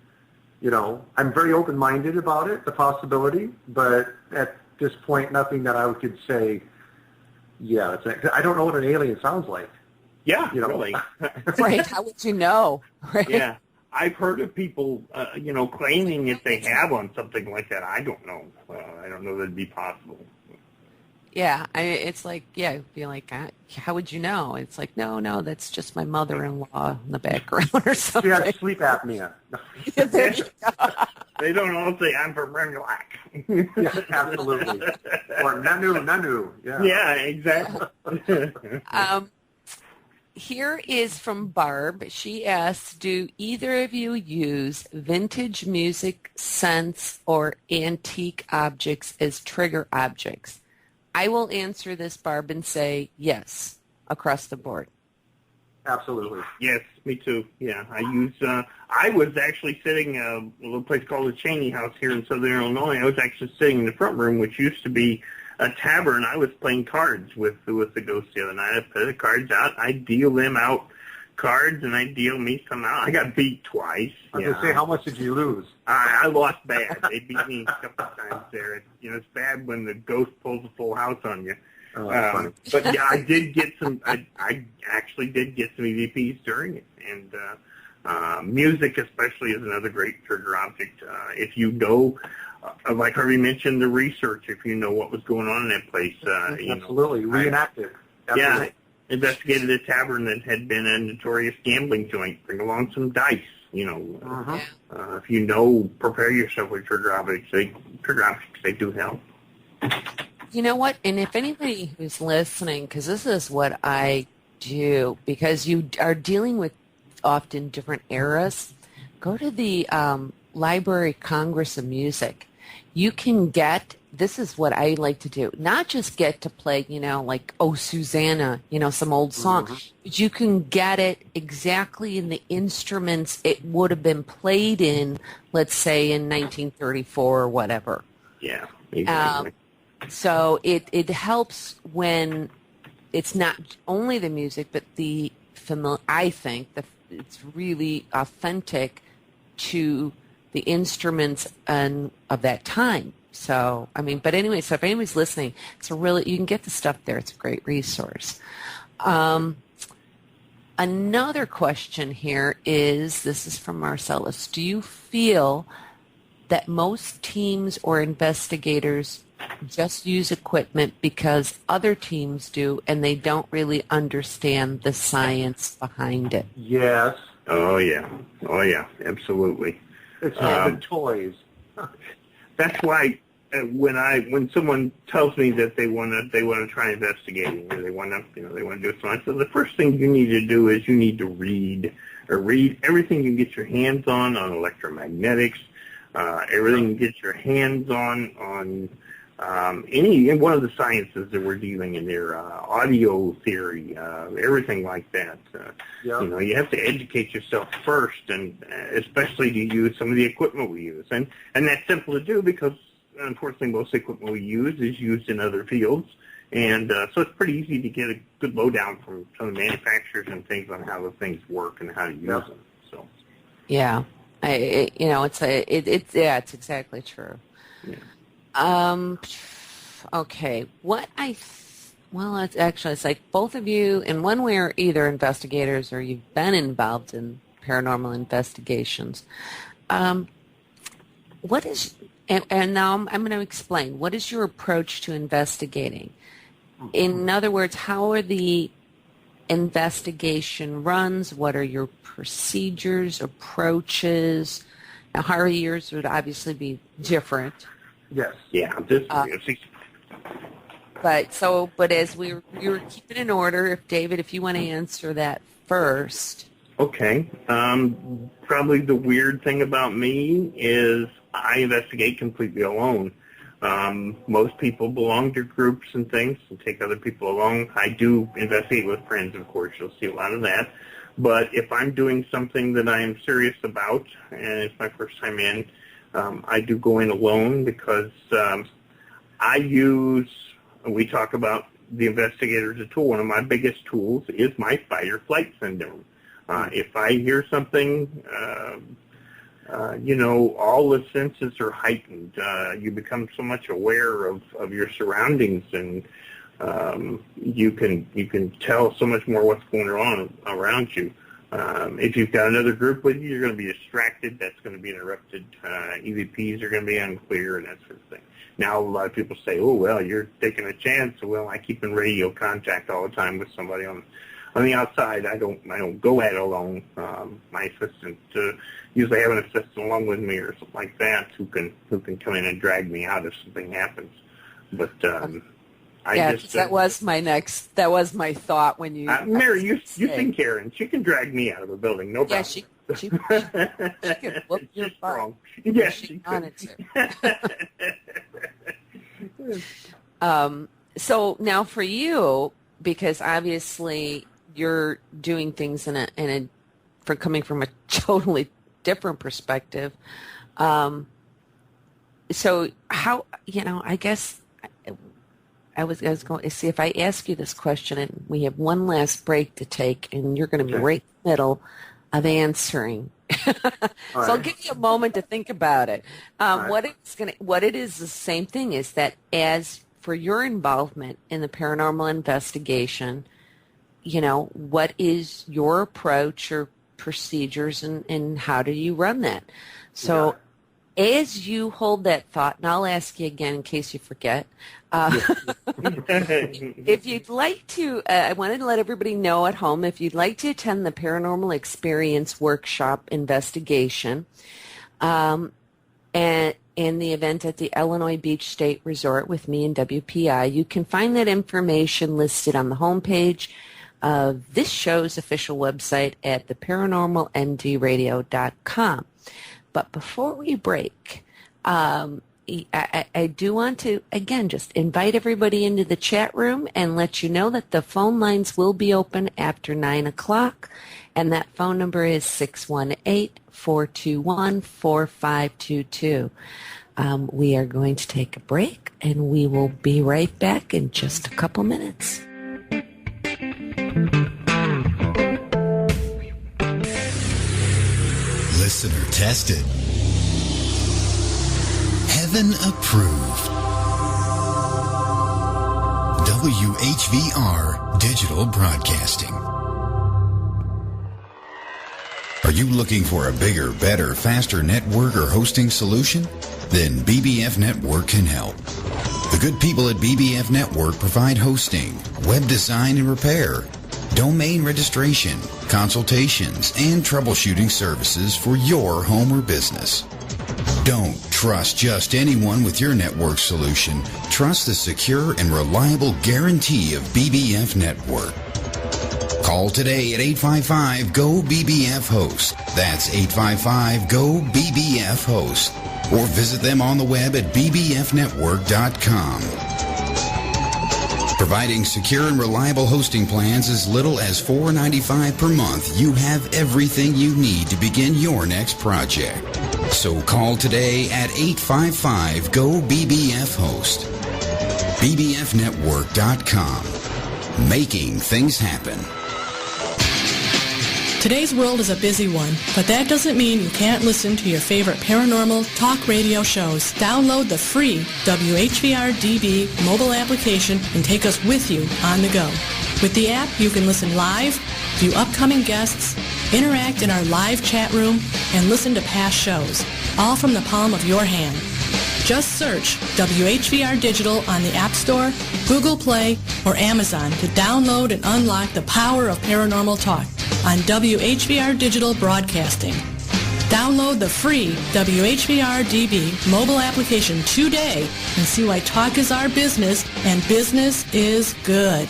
I'm very open-minded about it, the possibility, but at this point, nothing that I could say, I don't know what an alien sounds like. Yeah, really. Right, how would you know? Right? Yeah. I've heard of people, claiming if they have on something like that. I don't know. I don't know that it'd be possible. Yeah, it's like, be like, how would you know? It's like, no, that's just my mother-in-law in the background or something. She has sleep apnea. They don't all say, I'm from Remulac. Yeah, absolutely. Or Nanu. Yeah. Yeah, exactly. Here is from Barb. She asks, do either of you use vintage music, scents, or antique objects as trigger objects? I will answer this, Barb, and say yes, across the board. Absolutely. Yes, me too. Yeah, I was actually sitting a little place called the Cheney House here in Southern Illinois. I was actually sitting in the front room, which used to be a tavern. I was playing cards with the ghosts the other night. I put the cards out. I deal them out cards, and I deal me some out. I got beat twice. I was going to say, how much did you lose? I lost bad. They beat me a couple of times there. It's bad when the ghost pulls a full house on you. But yeah, I did get some. I actually did get some EVPs during it, and music especially is another great trigger object. If you know, like Harvey mentioned, the research. If you know what was going on in that place, absolutely reenact it. Yeah, investigated a tavern that had been a notorious gambling joint. Bring along some dice. If you know, prepare yourself with trigger objects. They do help. You know what? And if anybody who's listening, because this is what I do, because you are dealing with often different eras, go to the Library Congress of Music. You can get, this is what I like to do, not just get to play, like, Oh, Susanna, some old song, but you can get it exactly in the instruments it would have been played in, let's say, in 1934 or whatever. Yeah, exactly. So it helps when it's not only the music, but I think it's really authentic to the instruments of that time. So, I mean, but anyway, so if anybody's listening, you can get the stuff there. It's a great resource. Another question here this is from Marcellus. Do you feel that most teams or investigators just use equipment because other teams do and they don't really understand the science behind it? Yes. Oh, yeah. Absolutely. It's the toys. That's why when someone tells me that they want to try investigating or they want to do something, so the first thing you need to do is you need to read everything you can get your hands on electromagnetics, everything you get your hands on any one of the sciences that we're dealing in there, audio theory, everything like that. You have to educate yourself first, and especially to use some of the equipment we use. And that's simple to do because, unfortunately, most equipment we use is used in other fields. And so it's pretty easy to get a good lowdown from some of the manufacturers and things on how the things work and how to use them. So. Yeah. It's exactly true. Yeah. Okay. It's like both of you, in one way, are either investigators or you've been involved in paranormal investigations. What is, and now I'm going to explain, what is your approach to investigating? In other words, how are the investigation runs? What are your procedures, approaches? Now, Harvey, yours would obviously be different. Yes. Yeah. But as we were keeping in order, David, if you want to answer that first. Okay. Probably the weird thing about me is I investigate completely alone. Most people belong to groups and things and take other people along. I do investigate with friends, of course. You'll see a lot of that. But if I'm doing something that I am serious about, and it's my first time in, I do go in alone because we talk about the investigator as a tool. One of my biggest tools is my fight or flight syndrome. If I hear something, all the senses are heightened. You become so much aware of your surroundings, and you can tell so much more what's going on around you. If you've got another group with you, you're going to be distracted. That's going to be interrupted. EVPs are going to be unclear and that sort of thing. Now, a lot of people say, oh, well, you're taking a chance. Well, I keep in radio contact all the time with somebody on the outside. I don't go at it alone. My assistant, usually have an assistant along with me or something like that who can come in and drag me out if something happens. But that was my thought when you. Mary, you've seen Karen. She can drag me out of a building, no problem. Yeah, she could whoop your butt. Yes, she wanted to. So now for you, because obviously you're doing things coming from a totally different perspective. So how, I guess I was going to see if I ask you this question, and we have one last break to take, and you're going to be right in the middle of answering. So I'll give you a moment to think about it. What it is the same thing is that as for your involvement in the paranormal investigation, what is your approach or procedures and how do you run that? So as you hold that thought, and I'll ask you again in case you forget, if you'd like to, I wanted to let everybody know at home, if you'd like to attend the Paranormal Experience Workshop Investigation, and in the event at the Illinois Beach State Resort with me and WPI, you can find that information listed on the homepage of this show's official website at theparanormalmdradio.com. But before we break, I do want to, again, just invite everybody into the chat room and let you know that the phone lines will be open after 9 o'clock, and that phone number is 618-421-4522. We are going to take a break, and we will be right back in just a couple minutes. Listener tested. Heaven approved. WHVR Digital Broadcasting. Are you looking for a bigger, better, faster network or hosting solution? Then BBF Network can help. The good people at BBF Network provide hosting, web design and repair, domain registration, consultations, and troubleshooting services for your home or business. Don't trust just anyone with your network solution. Trust the secure and reliable guarantee of BBF Network. Call today at 855-GO-BBF-HOST. That's 855-GO-BBF-HOST. Or visit them on the web at bbfnetwork.com. Providing secure and reliable hosting plans as little as $4.95 per month, you have everything you need to begin your next project. So call today at 855-GO-BBF-HOST. bbfnetwork.com. Making things happen. Today's world is a busy one, but that doesn't mean you can't listen to your favorite paranormal talk radio shows. Download the free WHVR-DB mobile application and take us with you on the go. With the app, you can listen live, view upcoming guests, interact in our live chat room, and listen to past shows, all from the palm of your hand. Just search WHVR Digital on the App Store, Google Play, or Amazon to download and unlock the power of paranormal talk on WHVR Digital Broadcasting. Download the free WHVR-DB mobile application today and see why talk is our business and business is good.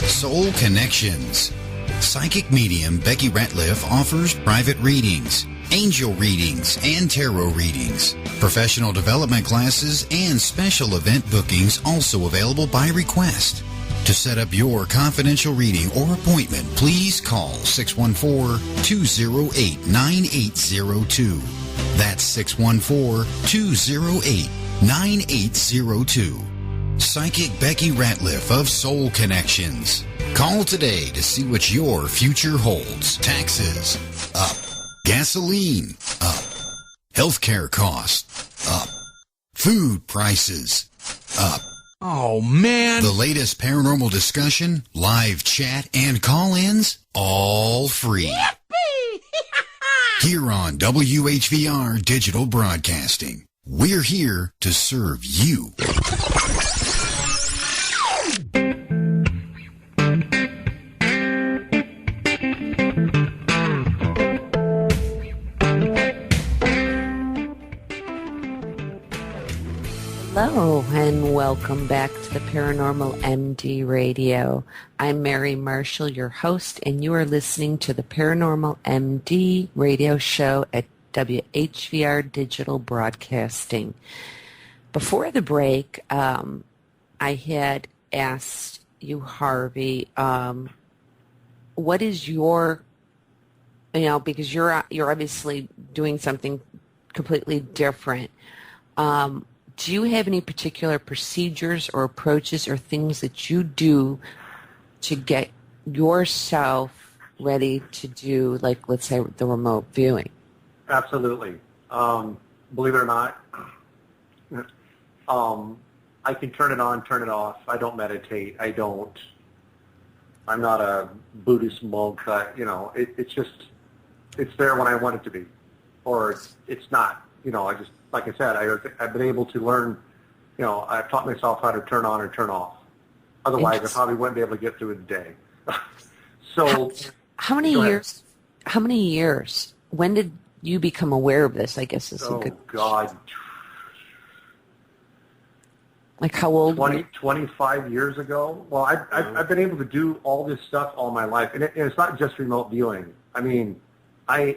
Soul Connections. Psychic medium Becky Ratliff offers private readings, angel readings, and tarot readings. Professional development classes and special event bookings also available by request. To set up your confidential reading or appointment, please call 614-208-9802. That's 614-208-9802. Psychic Becky Ratliff of Soul Connections. Call today to see what your future holds. Taxes, up. Gasoline, up. Healthcare costs, up. Food prices, up. Oh, man. The latest paranormal discussion, live chat, and call-ins, all free. Here on WHVR Digital Broadcasting. We're here to serve you. Hello, and welcome back to the Paranormal MD Radio. I'm Mary Marshall, your host, and you are listening to the Paranormal MD Radio Show at WHVR Digital Broadcasting. Before the break, I had asked you, Harvey, what is your, because you're obviously doing something completely different. Do you have any particular procedures or approaches or things that you do to get yourself ready to do, like, let's say, the remote viewing? Absolutely. Believe it or not, I can turn it on, turn it off. I don't meditate. I'm not a Buddhist monk. It's there when I want it to be, or it's not. Like I said, I've been able to learn, I've taught myself how to turn on or turn off. Otherwise, I probably wouldn't be able to get through a day. So, how many years? When did you become aware of this? I guess is a good. Oh God. Like how old? 25 years ago. Well, I've been able to do all this stuff all my life, and it's not just remote viewing. I mean, I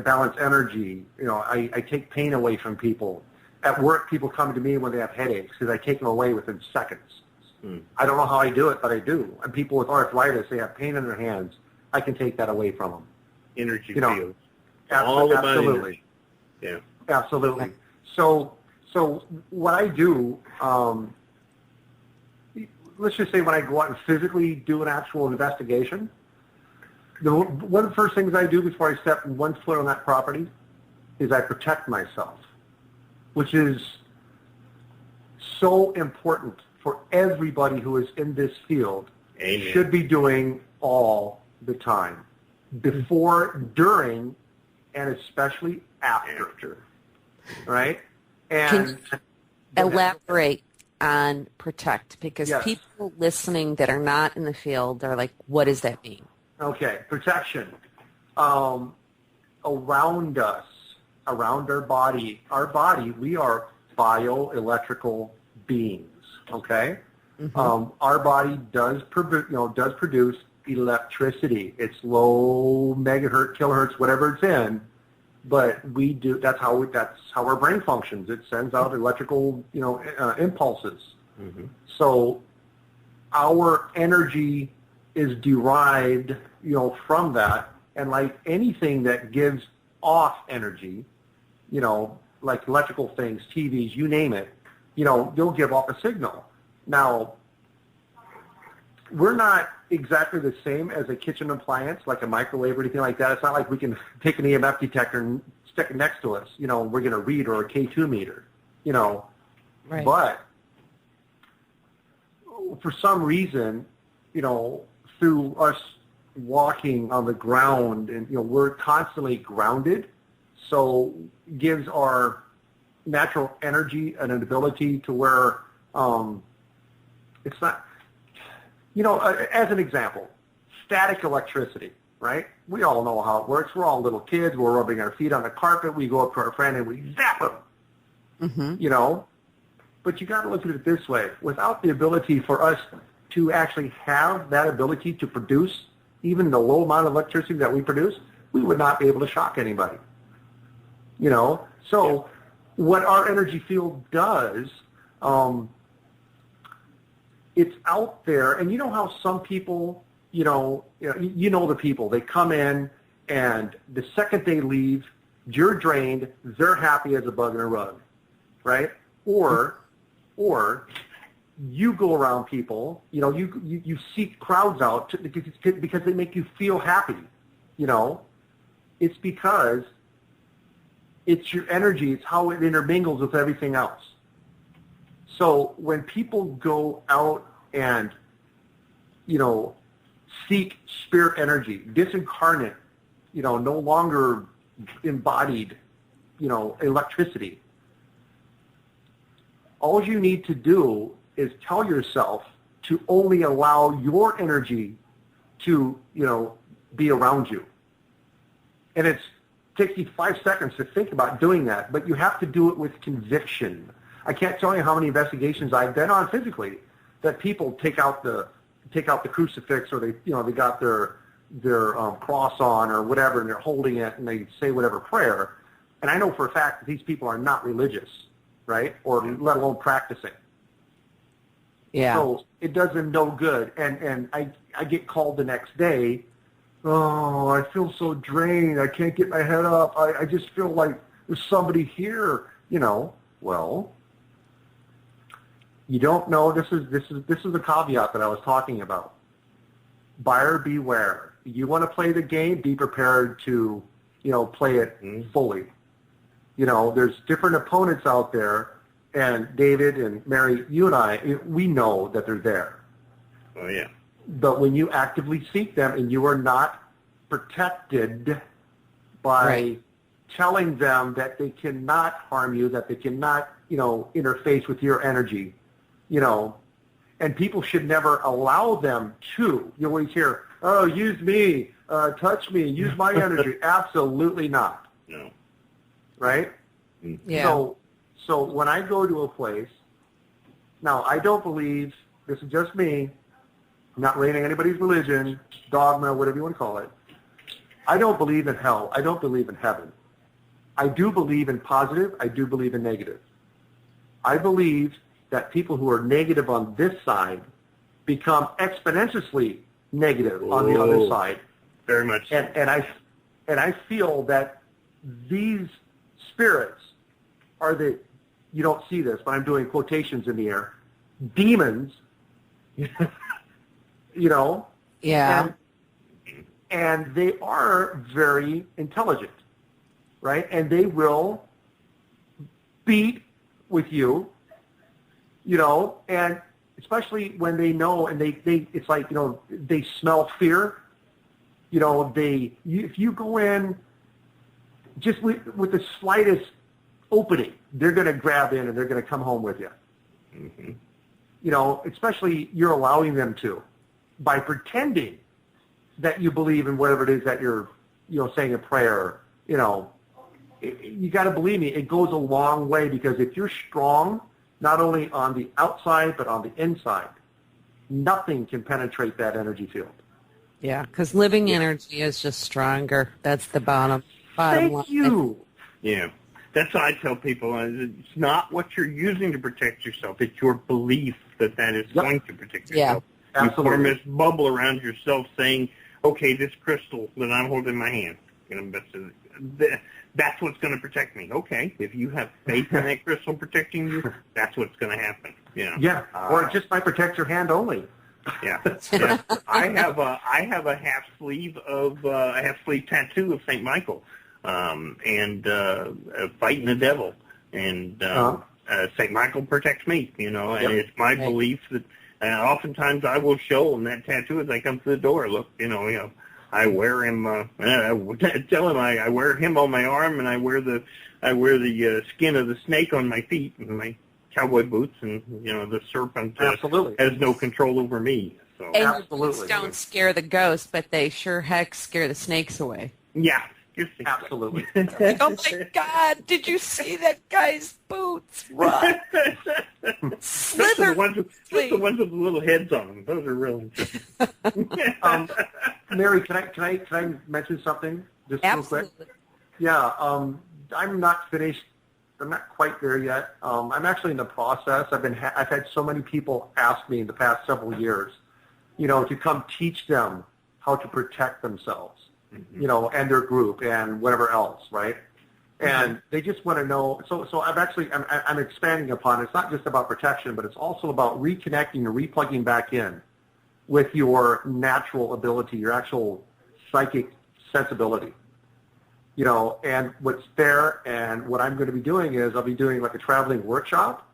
balance energy. I take pain away from people. At work, people come to me when they have headaches because I take them away within seconds. I don't know how I do it, but I do. And people with arthritis, they have pain in their hands. I can take that away from them. Energy fields. Absolutely. Yeah. Absolutely. So what I do, let's just say when I go out and physically do an actual investigation, one of the first things I do before I step one foot on that property is I protect myself, which is so important for everybody who is in this field. Amen. Should be doing all the time, before, during, and especially after. Right? And Can you elaborate on protect? Because Yes. people listening that are not in the field are like, what does that mean? Okay, protection. Around us, around our body, we are bioelectrical beings. Okay, our body does produce electricity. It's low megahertz, kilohertz, whatever it's in, but we do. That's how our brain functions. It sends out electrical, impulses. Mm-hmm. So our energy is derived, from that. And like anything that gives off energy, like electrical things, TVs, you name it, they'll give off a signal. Now, we're not exactly the same as a kitchen appliance, like a microwave or anything like that. It's not like we can take an EMF detector and stick it next to us. We're going to read, or a K2 meter, Right. But for some reason, through us walking on the ground, and we're constantly grounded, so gives our natural energy an ability to where it's not, as an example, static electricity, right? We all know how it works. We're all little kids. We're rubbing our feet on the carpet. We go up to our friend and we zap them, But you got to look at it this way. Without the ability for us to actually have that ability to produce even the low amount of electricity that we produce, we would not be able to shock anybody. So what our energy field does, it's out there, and you know how some people, the people, they come in, and the second they leave, you're drained, they're happy as a bug in a rug, right? Or you go around people, you seek crowds out because they make you feel happy, It's because it's your energy, it's how it intermingles with everything else. So when people go out and, seek spirit energy, disincarnate, no longer embodied, electricity, all you need to do is tell yourself to only allow your energy to, be around you. And it takes you 5 seconds to think about doing that, but you have to do it with conviction. I can't tell you how many investigations I've been on physically that people take out the crucifix, or they got their cross on or whatever, and they're holding it and they say whatever prayer. And I know for a fact that these people are not religious, right? Or let alone practicing. Yeah. So it does them no good. And I get called the next day, oh, I feel so drained. I can't get my head up. I just feel like there's somebody here, Well, you don't know. This is the caveat that I was talking about. Buyer beware. You want to play the game, be prepared to, play it fully. There's different opponents out there, and David and Mary, you and I, we know that they're there. Oh, yeah. But when you actively seek them and you are not protected by telling them that they cannot harm you, that they cannot, interface with your energy, and people should never allow them to. You always hear, oh, use me, touch me, use my energy. Absolutely not. No. Right? Yeah. So when I go to a place, now I don't believe, this is just me, I'm not rating anybody's religion, dogma, whatever you want to call it. I don't believe in hell. I don't believe in heaven. I do believe in positive. I do believe in negative. I believe that people who are negative on this side become exponentially negative on the other side. Very much so. And I feel that these spirits are the, you don't see this, but I'm doing quotations in the air, demons, Yeah. And they are very intelligent, right? And they will beat with you, and especially when they know, and they it's like, they smell fear. If you go in just with the slightest opening, they're going to grab in and they're going to come home with you. Mm-hmm. Especially you're allowing them to by pretending that you believe in whatever it is that you're, saying a prayer. You got to believe me, it goes a long way, because if you're strong, not only on the outside but on the inside, nothing can penetrate that energy field. Yeah, because living energy is just stronger. That's the bottom line. Thank you. Yeah. That's what I tell people. It's not what you're using to protect yourself. It's your belief that is going to protect yourself. Yeah, you form this bubble around yourself saying, okay, this crystal that I'm holding in my hand, that's what's going to protect me. Okay, if you have faith in that crystal protecting you, that's what's going to happen. Yeah, or it just might protect your hand only. Yeah. I have a half sleeve tattoo of St. Michael, and fighting the devil, and St. Michael protects me. And it's my belief that. Oftentimes I will show them that tattoo as I come through the door. Look, I wear him. Tell him I wear him on my arm, and I wear the skin of the snake on my feet, and my cowboy boots, and the serpent has no control over me. So and absolutely, don't scare the ghosts, but they sure heck scare the snakes away. Yeah. Absolutely. Oh my God! Did you see that guy's boots? Run! Slither. The ones with the little heads on them. Those are really interesting. Mary, can I mention something just Absolutely. real quick? Yeah. I'm not finished. I'm not quite there yet. I'm actually in the process. I've had so many people ask me in the past several years, to come teach them how to protect themselves. And their group and whatever else, right? And they just want to know. So I'm expanding upon it. It's not just about protection, but it's also about reconnecting and replugging back in with your natural ability, your actual psychic sensibility. And what's there, and what I'm going to be doing is I'll be doing like a traveling workshop,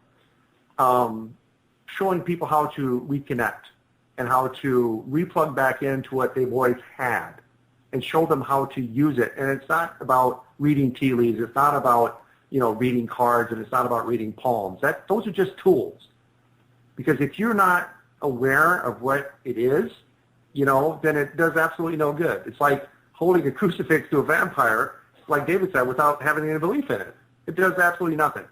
showing people how to reconnect and how to replug back into what they've always had, and show them how to use it. And it's not about reading tea leaves. It's not about, reading cards, and it's not about reading palms. Those are just tools. Because if you're not aware of what it is, then it does absolutely no good. It's like holding a crucifix to a vampire, like David said, without having any belief in it. It does absolutely nothing.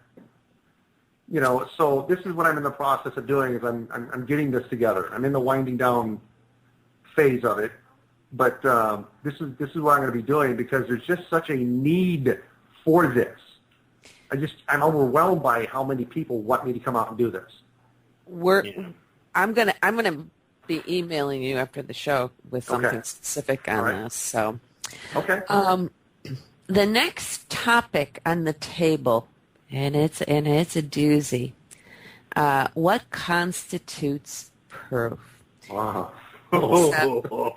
So this is what I'm in the process of doing, is I'm getting this together. I'm in the winding down phase of it. But this is what I'm going to be doing, because there's just such a need for this. I'm overwhelmed by how many people want me to come out and do this. I'm gonna be emailing you after the show with something specific on this. So, okay. The next topic on the table, and it's a doozy. What constitutes proof? Wow. Wow.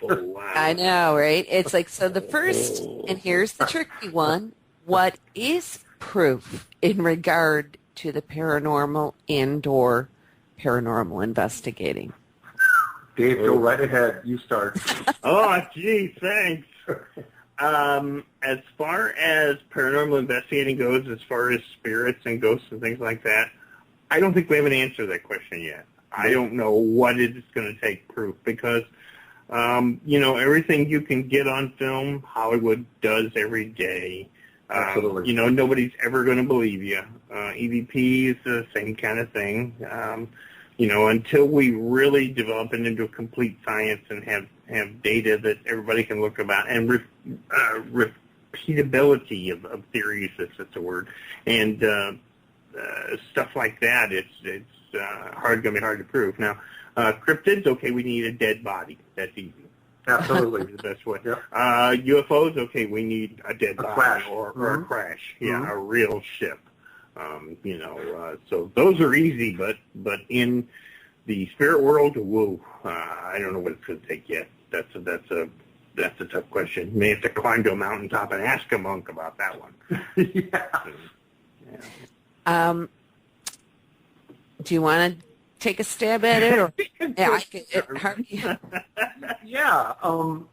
I know, right? It's like, so the first, and here's the tricky one, what is proof in regard to the paranormal and/or paranormal investigating? Dave, go right ahead. You start. Oh, gee, thanks. As far as paranormal investigating goes, as far as spirits and ghosts and things like that, I don't think we have an answer to that question yet. I don't know what it's going to take proof, because, everything you can get on film, Hollywood does every day. Absolutely. Nobody's ever going to believe you. EVP is the same kind of thing. Until we really develop it into a complete science and have data that everybody can look about, and repeatability of theories, that's a word, and stuff like that, it's going to be hard to prove. Now, cryptids, okay, we need a dead body. That's easy. Absolutely. The best way. Yep. UFOs, okay, we need a dead body crash. or a crash. Yeah, Mm-hmm. a real ship. So those are easy, but in the spirit world, whoa, I don't know what it's going to take yet. That's a That's a tough question. You may have to climb to a mountaintop and ask a monk about that one. Yeah. Do you want to take a stab at it? Or Harvey? Yeah. Well,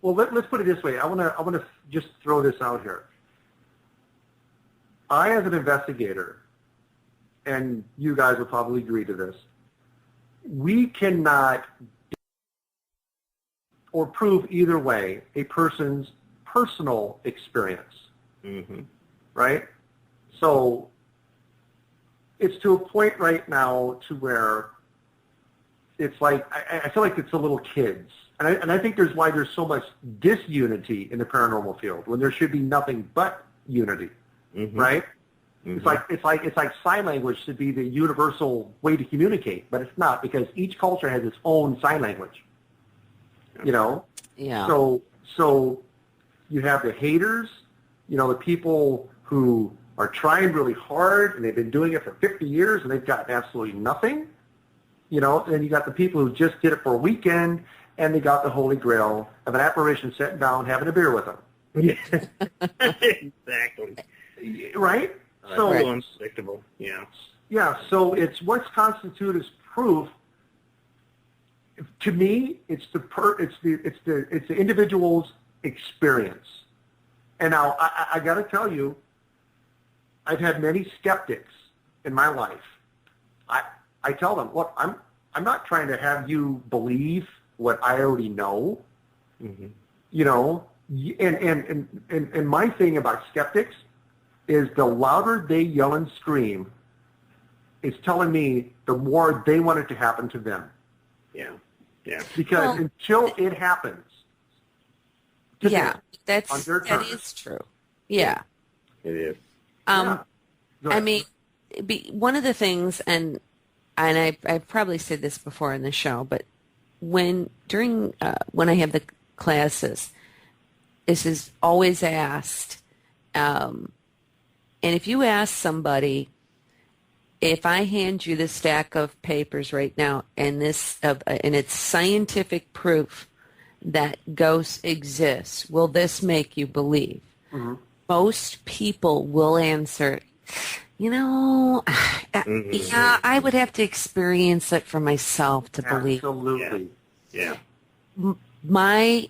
let's put it this way. I want to just throw this out here. I, as an investigator, and you guys will probably agree to this, we cannot or prove either way a person's personal experience, right? So it's to a point right now to where it's like, I feel like it's the little kids. And I think there's why there's so much disunity in the paranormal field when there should be nothing but unity, right? It's like sign language should be the universal way to communicate, but it's not, because each culture has its own sign language. You know? Yeah. So you have the haters, the people who are trying really hard and they've been doing it for 50 years and they've gotten absolutely nothing. And then you got the people who just did it for a weekend and they got the holy grail of an apparition sitting down having a beer with them. Exactly. Right? So unpredictable. Yeah. Yeah. So it's what's constituted as proof. To me, it's the individual's experience. And now I got to tell you, I've had many skeptics in my life. I tell them, look, I'm not trying to have you believe what I already know. And my thing about skeptics is the louder they yell and scream, it's telling me the more they want it to happen to them. Yeah. Because until it happens, that is true. Yeah. It is. I mean, one of the things, and I've probably said this before in the show, but when I have the classes, this is always asked, and if you ask somebody, if I hand you this stack of papers right now and it's scientific proof that ghosts exist, will this make you believe? Most people will answer, yeah, I would have to experience it for myself to believe. Absolutely. Yeah. My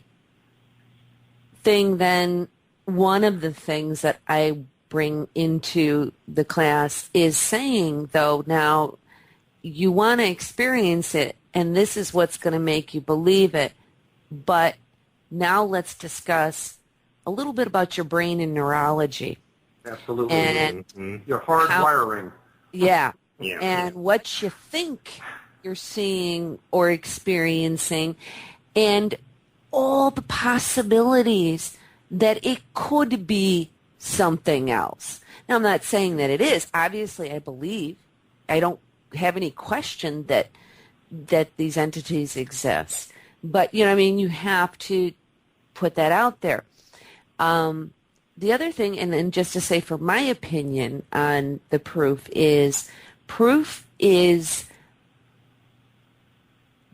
thing then, one of the things that I bring into the class is saying, though, now you want to experience it and this is what's going to make you believe it, but now let's discuss a little bit about your brain and neurology. Absolutely. And your hard wiring. Yeah. And what you think you're seeing or experiencing, and all the possibilities that it could be something else. Now, I'm not saying that it is. Obviously, I believe. I don't have any question that these entities exist. But, you have to put that out there. The other thing, and then just to say for my opinion on the proof is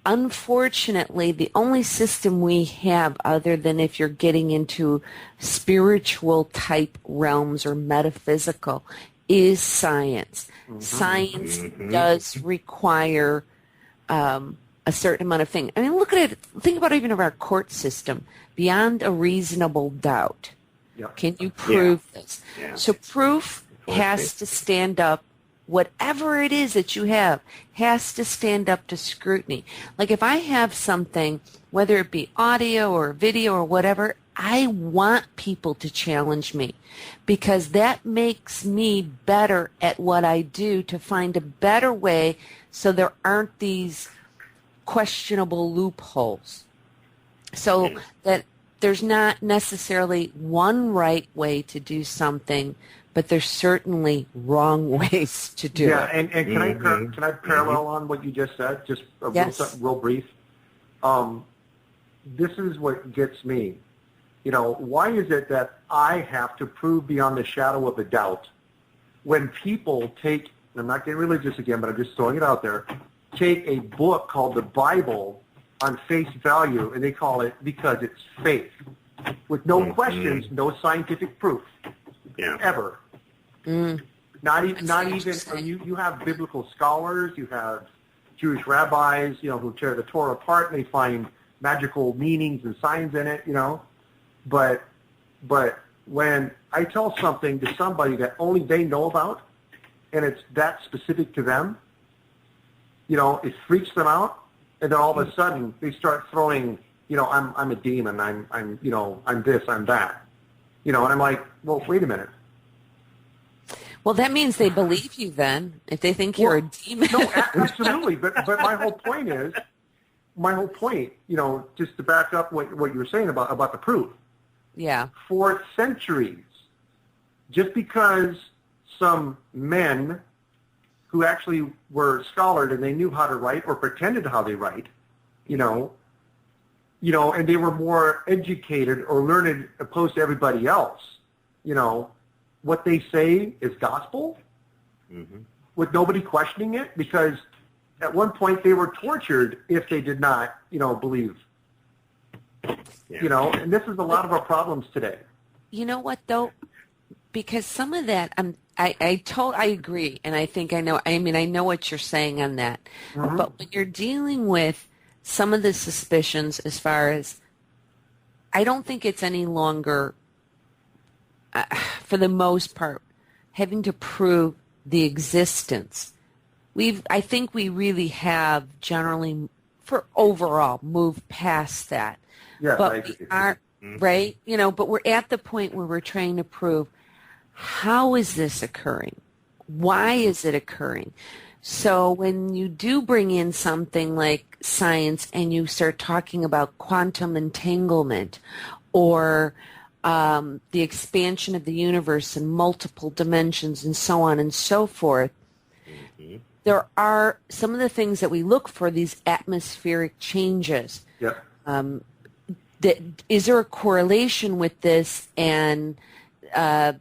unfortunately the only system we have, other than if you're getting into spiritual type realms or metaphysical, is science. Science does require a certain amount of things. I mean, look at it. Think about even our court system. Beyond a reasonable doubt. Yep. Can you prove this? Yeah. So proof has to stand up. Whatever it is that you have has to stand up to scrutiny. Like if I have something, whether it be audio or video or whatever, I want people to challenge me because that makes me better at what I do to find a better way so there aren't these questionable loopholes. So that there's not necessarily one right way to do something, but there's certainly wrong ways to do it. Yeah, and can I parallel on what you just said, just real brief? This is what gets me. Why is it that I have to prove beyond the shadow of a doubt when people take, and I'm not getting religious again, but I'm just throwing it out there, take a book called the Bible on face value, and they call it because it's faith, with no questions, no scientific proof, ever. Not even. You have biblical scholars, you have Jewish rabbis, who tear the Torah apart and they find magical meanings and signs in it, But when I tell something to somebody that only they know about, and it's that specific to them, it freaks them out, and then all of a sudden they start throwing, I'm a demon, I'm this, I'm that, and I'm like, well, wait a minute. Well, that means they believe you then, if they think you're a demon. No, absolutely. But my whole point, just to back up what you were saying about the proof. Yeah. For centuries, just because some men who actually were scholar and they knew how to write or pretended how they write, and they were more educated or learned opposed to everybody else, what they say is gospel, with nobody questioning it, because at one point they were tortured if they did not, believe. And this is a lot of our problems today. You know what, though? Because some of that, I agree, and I think I know. I mean, I know what you're saying on that. But when you're dealing with some of the suspicions, as far as, I don't think it's any longer, for the most part, having to prove the existence. I think we really have generally, for overall, moved past that. Yeah, but we aren't, right? But we're at the point where we're trying to prove, how is this occurring? Why is it occurring? So when you do bring in something like science and you start talking about quantum entanglement or the expansion of the universe in multiple dimensions and so on and so forth, there are some of the things that we look for, these atmospheric changes. Yep. Is there a correlation with this and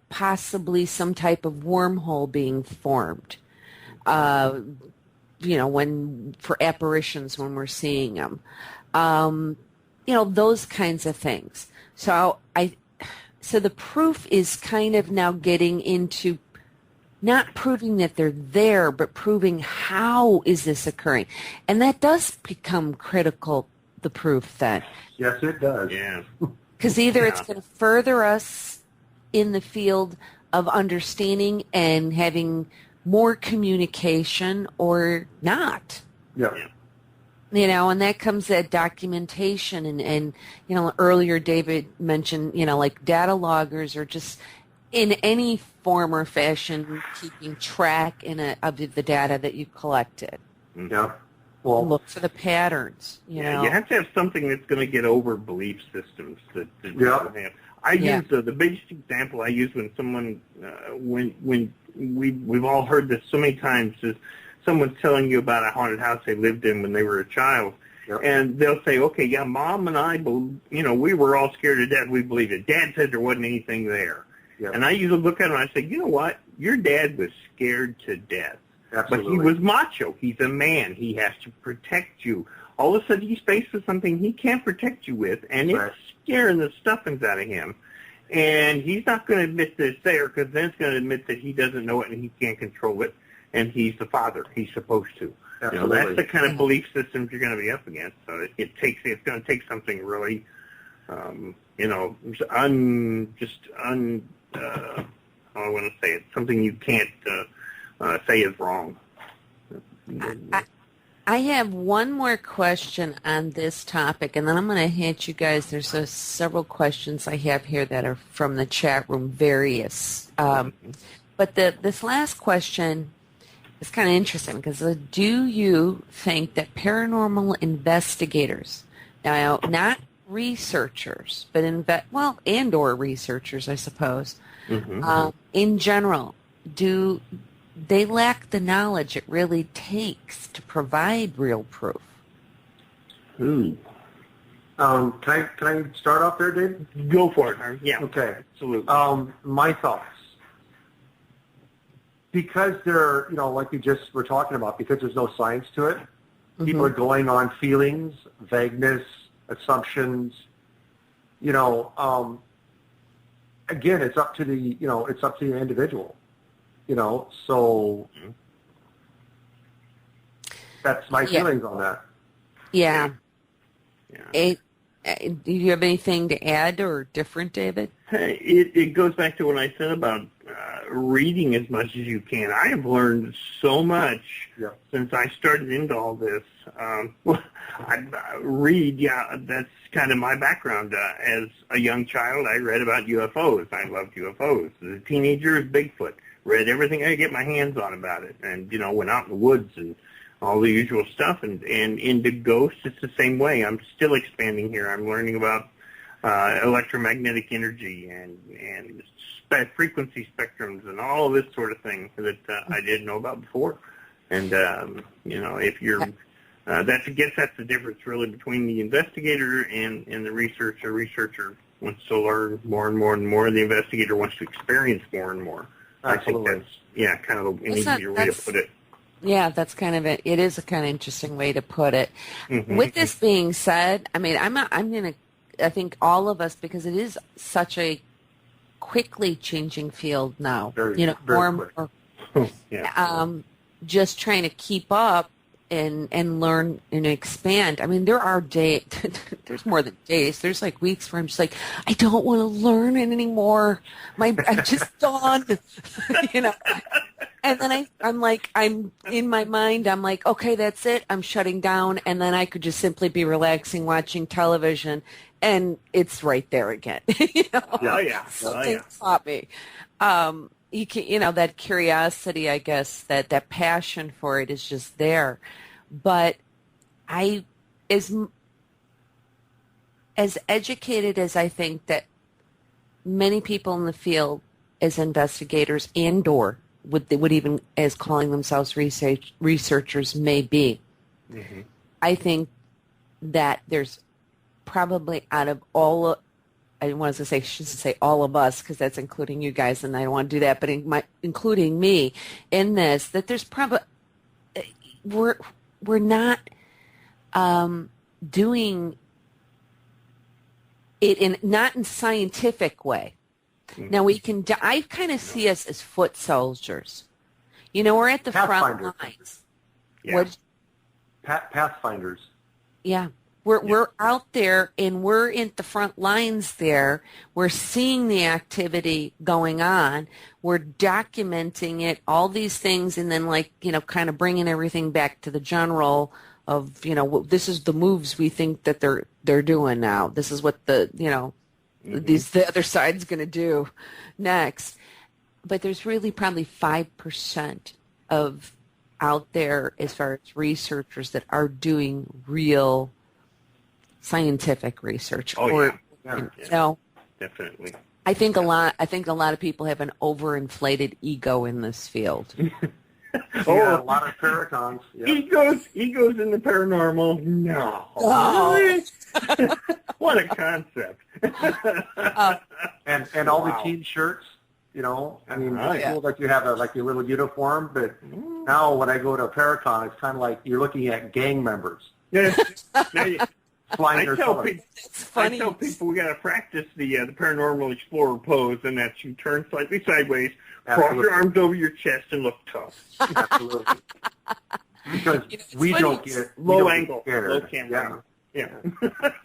possibly some type of wormhole being formed? When for apparitions, when we're seeing them, those kinds of things. So the proof is kind of now getting into not proving that they're there, but proving how is this occurring, and that does become critical. The proof then. Yes, it does. Yeah. Because either it's going to further us in the field of understanding and having more communication or not. Yeah. And that comes at documentation and earlier David mentioned, like data loggers or just in any form or fashion keeping track of the data that you collected. Yeah. Well, look for the patterns. You know? You have to have something that's going to get over belief systems that people have. I use the biggest example I use when someone when we've all heard this so many times is someone's telling you about a haunted house they lived in when they were a child, and they'll say, "Okay, yeah, Mom and I, we were all scared to death. We believed it. Dad said there wasn't anything there." And I usually look at him and I say, "You know what? Your dad was scared to death." Absolutely. But he was macho. He's a man. He has to protect you. All of a sudden, he's faced with something he can't protect you with, and it's scaring the stuffings out of him. And he's not going to admit that it's there, because then it's going to admit that he doesn't know it and he can't control it, and he's the father. He's supposed to. Absolutely. That's the kind of belief systems you're going to be up against. So it's going to take something really, how do I want to say it? Something you can't say is wrong. I have one more question on this topic, and then I'm going to hit you guys. There's several questions I have here that are from the chat room, various. But this last question is kind of interesting, because do you think that paranormal investigators, now not researchers, but and or researchers, I suppose, in general, do they lack the knowledge it really takes to provide real proof? Can I start off there, Dave? Go for it, Harvey. Yeah. Okay. Absolutely. My thoughts. Because they're, like we just were talking about, because there's no science to it, People are going on feelings, vagueness, assumptions. Again, it's up to the individual. So that's my feelings on that. Yeah. Do you have anything to add or different, David? It goes back to what I said about reading as much as you can. I have learned so much since I started into all this. I read, that's kind of my background. As a young child, I read about UFOs. I loved UFOs. As a teenager, it was Bigfoot. Read everything I could get my hands on about it, and went out in the woods and all the usual stuff. And into ghosts, it's the same way. I'm still expanding here. I'm learning about electromagnetic energy and frequency spectrums and all of this sort of thing that I didn't know about before. And if you're that's the difference really between the investigator and the researcher. The researcher wants to learn more and more and more. The investigator wants to experience more and more. Absolutely. I think that's kind of an easier way to put it. Yeah, that's kind of it. It is a kind of interesting way to put it. Mm-hmm. With this being said, I mean, I think all of us, because it is such a quickly changing field now. Very more and quick. more. Just trying to keep up and learn and expand. I mean, there are days, there's more than days, there's like weeks where I'm just like, I don't want to learn it anymore. I'm just done, And then I'm in my mind, I'm like, okay, that's it. I'm shutting down. And then I could just simply be relaxing, watching television, and it's right there again. Something taught me. You can, that curiosity, I guess, that passion for it is just there. But as educated as I think that many people in the field as investigators and/or would even as calling themselves researchers may be, mm-hmm. I think that there's probably out of all, I shouldn't say all of us, because that's including you guys, and I don't want to do that, but including me in this, that there's probably, we're not doing it not in scientific way. Mm-hmm. Now I kind of see us as foot soldiers. We're at the front lines. Yeah. Pathfinders. Yeah. We're out there, and we're in the front lines there. We're seeing the activity going on. We're documenting it, all these things, and then kind of bringing everything back to the general of, this is the moves we think that they're doing now. This is what the other side's going to do next. But there's really probably 5% of out there as far as researchers that are doing real scientific researc. Definitely. I think a lot of people have an overinflated ego in this field. A lot of paracons. Yeah. Egos in the paranormal. No. Oh. What a concept. And all the team shirts. Cool that you have your little uniform, but now when I go to a Paracon, it's kind of like you're looking at gang members. Yeah. Flying their colors. I tell people we got to practice the paranormal explorer pose, and that's you turn slightly sideways, cross your arms over your chest, and look tough. Absolutely. Because we don't get low angle, scared. low camera. Yeah.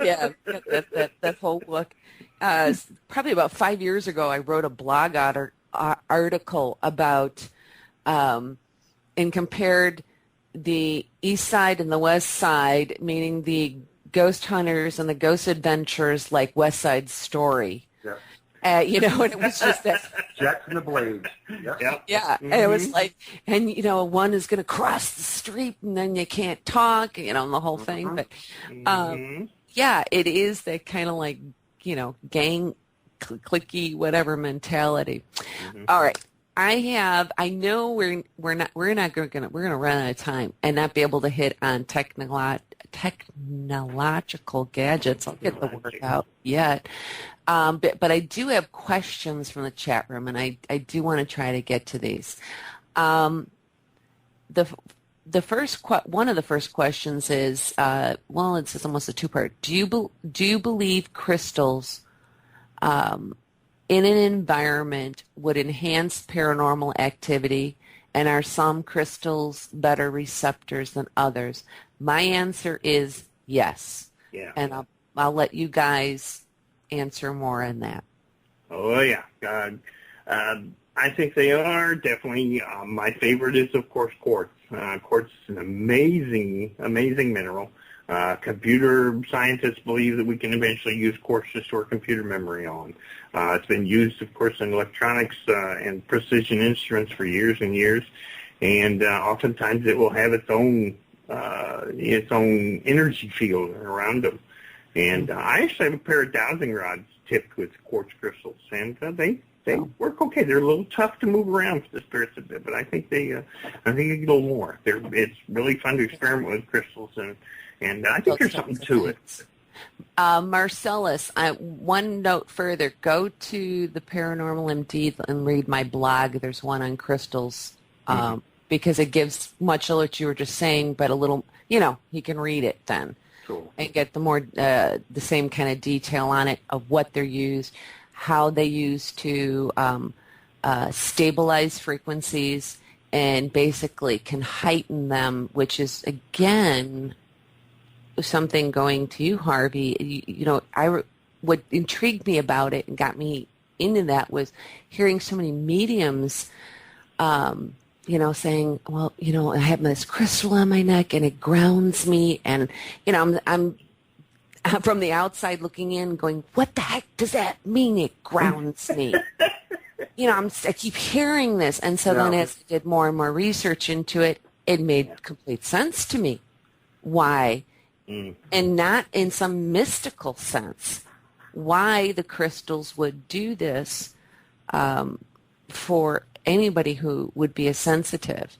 Yeah, that whole look. Probably about 5 years ago, I wrote a blog article about and compared the east side and the west side, meaning the ghost hunters and the ghost adventures, like West Side Story. Yeah. And it was just that. Jets and the blades. Yep. Yeah. Mm-hmm. And it was like, and, one is going to cross the street and then you can't talk, and the whole thing. But, yeah, it is that kind of like, gang, clicky, whatever mentality. Mm-hmm. All right. I know we're going to run out of time and not be able to hit on technological gadgets. I'll get the word out yet. But I do have questions from the chat room, and I do want to try to get to these. The one of the first questions is, well, it's almost a two-part. Do you believe crystals in an environment would enhance paranormal activity, and are some crystals better receptors than others? My answer is yes. Yeah. And I'll let you guys answer more on that. Oh, yeah. I think they are definitely. My favorite is, of course, quartz. Quartz is an amazing mineral. Computer scientists believe that we can eventually use quartz to store computer memory on. It's been used, of course, in electronics and precision instruments for years and years, and oftentimes it will have its own energy field around them. And I actually have a pair of dowsing rods tipped with quartz crystals, and they work okay. They're a little tough to move around for the spirits a bit, but I think they get a little more. It's really fun to experiment with crystals, and I think there's something to it. Marcellus, one note further. Go to the Paranormal MD and read my blog. There's one on crystals because it gives much of what you were just saying, but a little, you can read it then. Cool. And get the same kind of detail on it of what they're used, how they use to stabilize frequencies, and basically can heighten them, which is, again, something going to you, Harvey. What intrigued me about it and got me into that was hearing so many mediums saying, well, I have this crystal on my neck and it grounds me, and I'm from the outside looking in going, what the heck does that mean, it grounds me? I keep hearing this, and so then as I did more and more research into it, it made complete sense to me. Why? And not in some mystical sense, why the crystals would do this for anybody who would be a sensitive.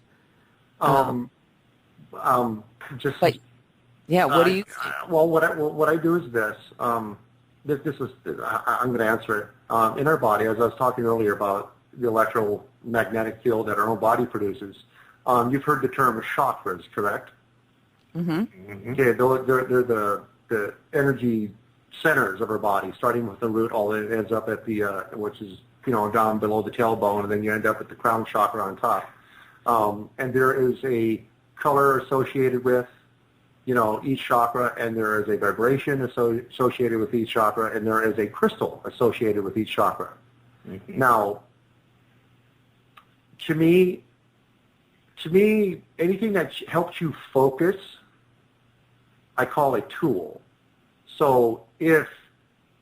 What do you think? Well, what I do is this. This is I'm going to answer it. In our body, as I was talking earlier about the electromagnetic field that our own body produces, you've heard the term chakras, correct? Mm-hmm. Okay, they're the energy centers of our body, starting with the root, all it ends up at the which is down below the tailbone, and then you end up at the crown chakra on top. And there is a color associated with each chakra, and there is a vibration associated with each chakra, and there is a crystal associated with each chakra. Mm-hmm. Now, to me, anything that helps you focus, I call a tool. So if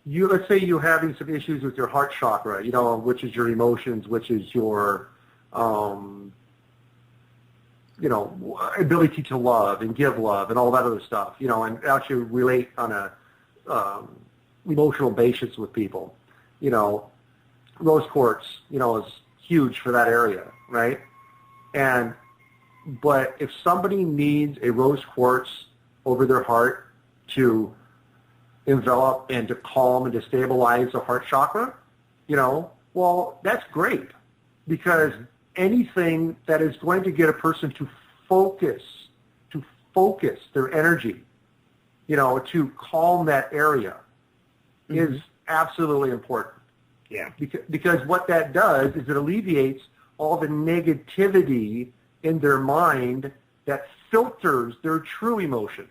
let's say you're having some issues with your heart chakra, which is your emotions, which is your, ability to love and give love and all that other stuff, and actually relate on a emotional basis with people. Rose quartz, is huge for that area, right? But if somebody needs a rose quartz over their heart to envelop and to calm and to stabilize the heart chakra, well, that's great, because anything that is going to get a person to focus their energy, to calm that area, is absolutely important. Yeah. Because what that does is it alleviates all the negativity in their mind that filters their true emotions.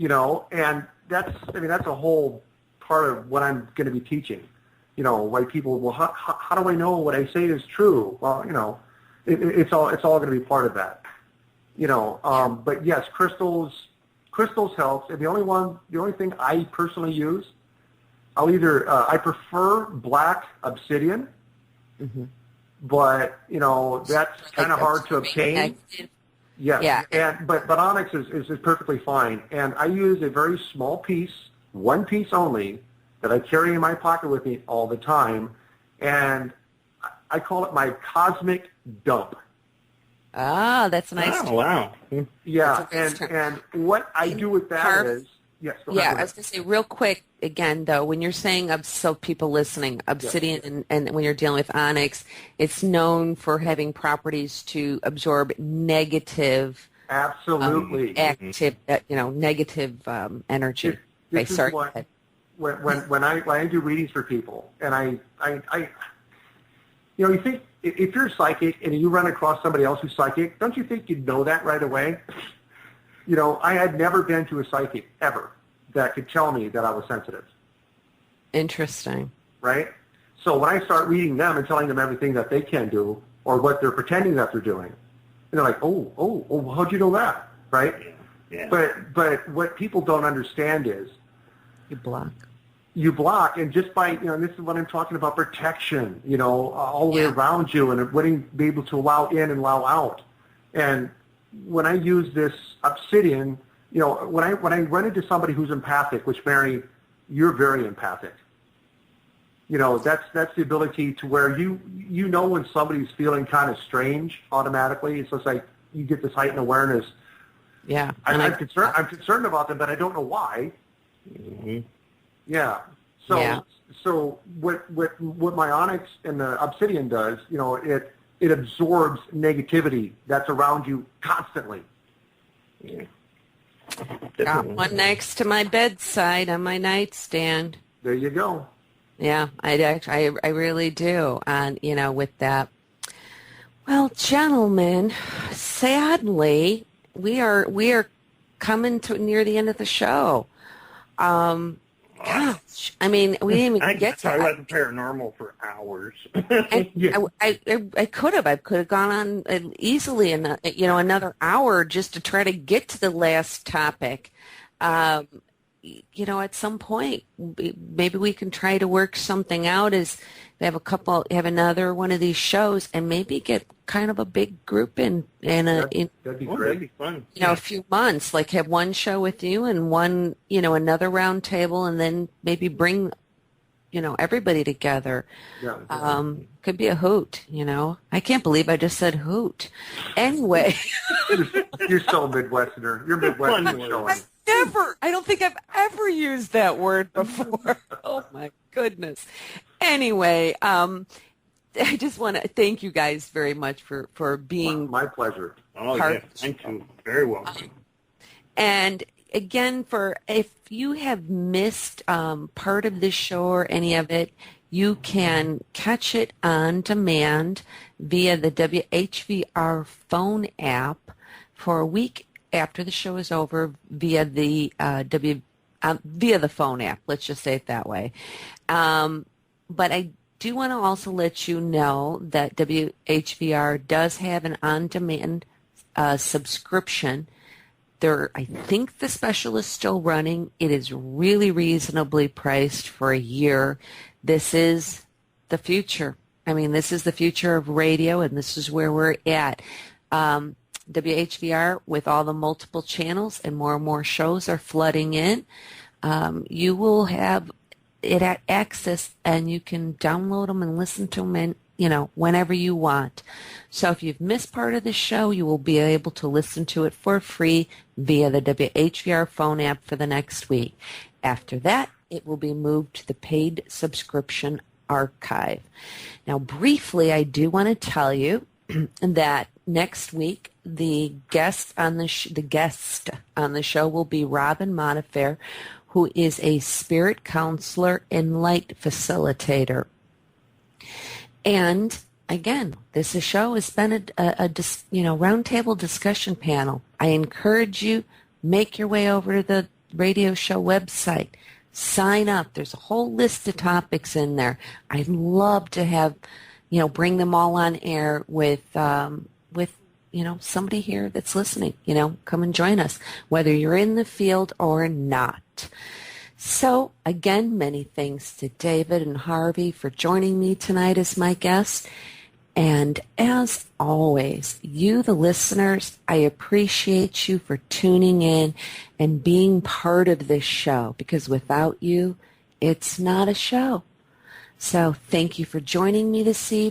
And that's a whole part of what I'm going to be teaching. Why people, well, how do I know what I say is true? Well, it's all going to be part of that. But yes, crystals helps. And the only thing I personally use, I prefer black obsidian, but that's kind of hard to obtain. Yes. Yeah. But onyx is perfectly fine. And I use a very small piece, one piece only, that I carry in my pocket with me all the time, and I call it my cosmic dump. Ah, that's nice. Oh, wow. Yeah, and what I do with that is Yes. Yeah, I was going to say real quick again, though, when you're saying, so people listening, obsidian and when you're dealing with onyx, it's known for having properties to absorb negative, absolutely active, negative energy. This is what, when I do readings for people, and I you think if you're psychic and you run across somebody else who's psychic, don't you think you'd know that right away? I had never been to a psychic ever that could tell me that I was sensitive. Interesting. Right? So when I start reading them and telling them everything that they can do or what they're pretending that they're doing, and they're like, oh, how'd you know that? Right? Yeah. But what people don't understand is You block. And just by, this is what I'm talking about, protection, all the way around you and be able to allow in and allow out. And when I use this obsidian, when I run into somebody who's empathic, which Mary, you're very empathic. That's the ability to where you know when somebody's feeling kind of strange automatically. It's just like you get this heightened awareness. Yeah. I'm concerned about them, but I don't know why. Mm-hmm. Yeah. So what my onyx and the obsidian does, it absorbs negativity that's around you constantly. Yeah. Got one next to my bedside on my nightstand. There you go. Yeah, I really do. And, with that. Well, gentlemen, sadly, we are coming to near the end of the show. Gosh, I mean, we didn't even get to talk about the paranormal for hours. I could have gone on easily, another hour just to try to get to the last topic. At some point, maybe we can try to work something out. As we have another one of these shows, and maybe get kind of a big group in that'd be great. That'd be fun. A few months, like have one show with you and one, another round table, and then maybe bring, everybody together. Yeah. Could be a hoot, I can't believe I just said hoot. Anyway. You're so Midwesterner. You're Midwesterner showing. I don't think I've ever used that word before. Oh my goodness. Anyway, I just want to thank you guys very much for being my pleasure. Oh yeah, thank you. Very welcome. And again, if you have missed part of this show or any of it, you can catch it on demand via the WHVR phone app for a week after the show is over via the via the phone app. Let's just say it that way. But I do want to also let you know that WHVR does have an on-demand subscription. I think the special is still running. It is really reasonably priced for a year. This is the future. I mean, this is the future of radio, and this is where we're at. WHVR, with all the multiple channels and more shows are flooding in, you will have it at access, and you can download them and listen to them whenever you want. So if you've missed part of the show, you will be able to listen to it for free via the WHVR phone app for the next week. After that, it will be moved to the paid subscription archive. Now, briefly, I do want to tell you that next week, the guest on the show will be Robin Monafair, who is a spirit counselor and light facilitator. And again, this show has been a roundtable discussion panel. I encourage you, make your way over to the radio show website. Sign up. There's a whole list of topics in there. I'd love to have, bring them all on air with somebody here that's listening. Come and join us, whether you're in the field or not. So, again, many thanks to David and Harvey for joining me tonight as my guests. And as always, you, the listeners, I appreciate you for tuning in and being part of this show, because without you, it's not a show. So thank you for joining me this evening.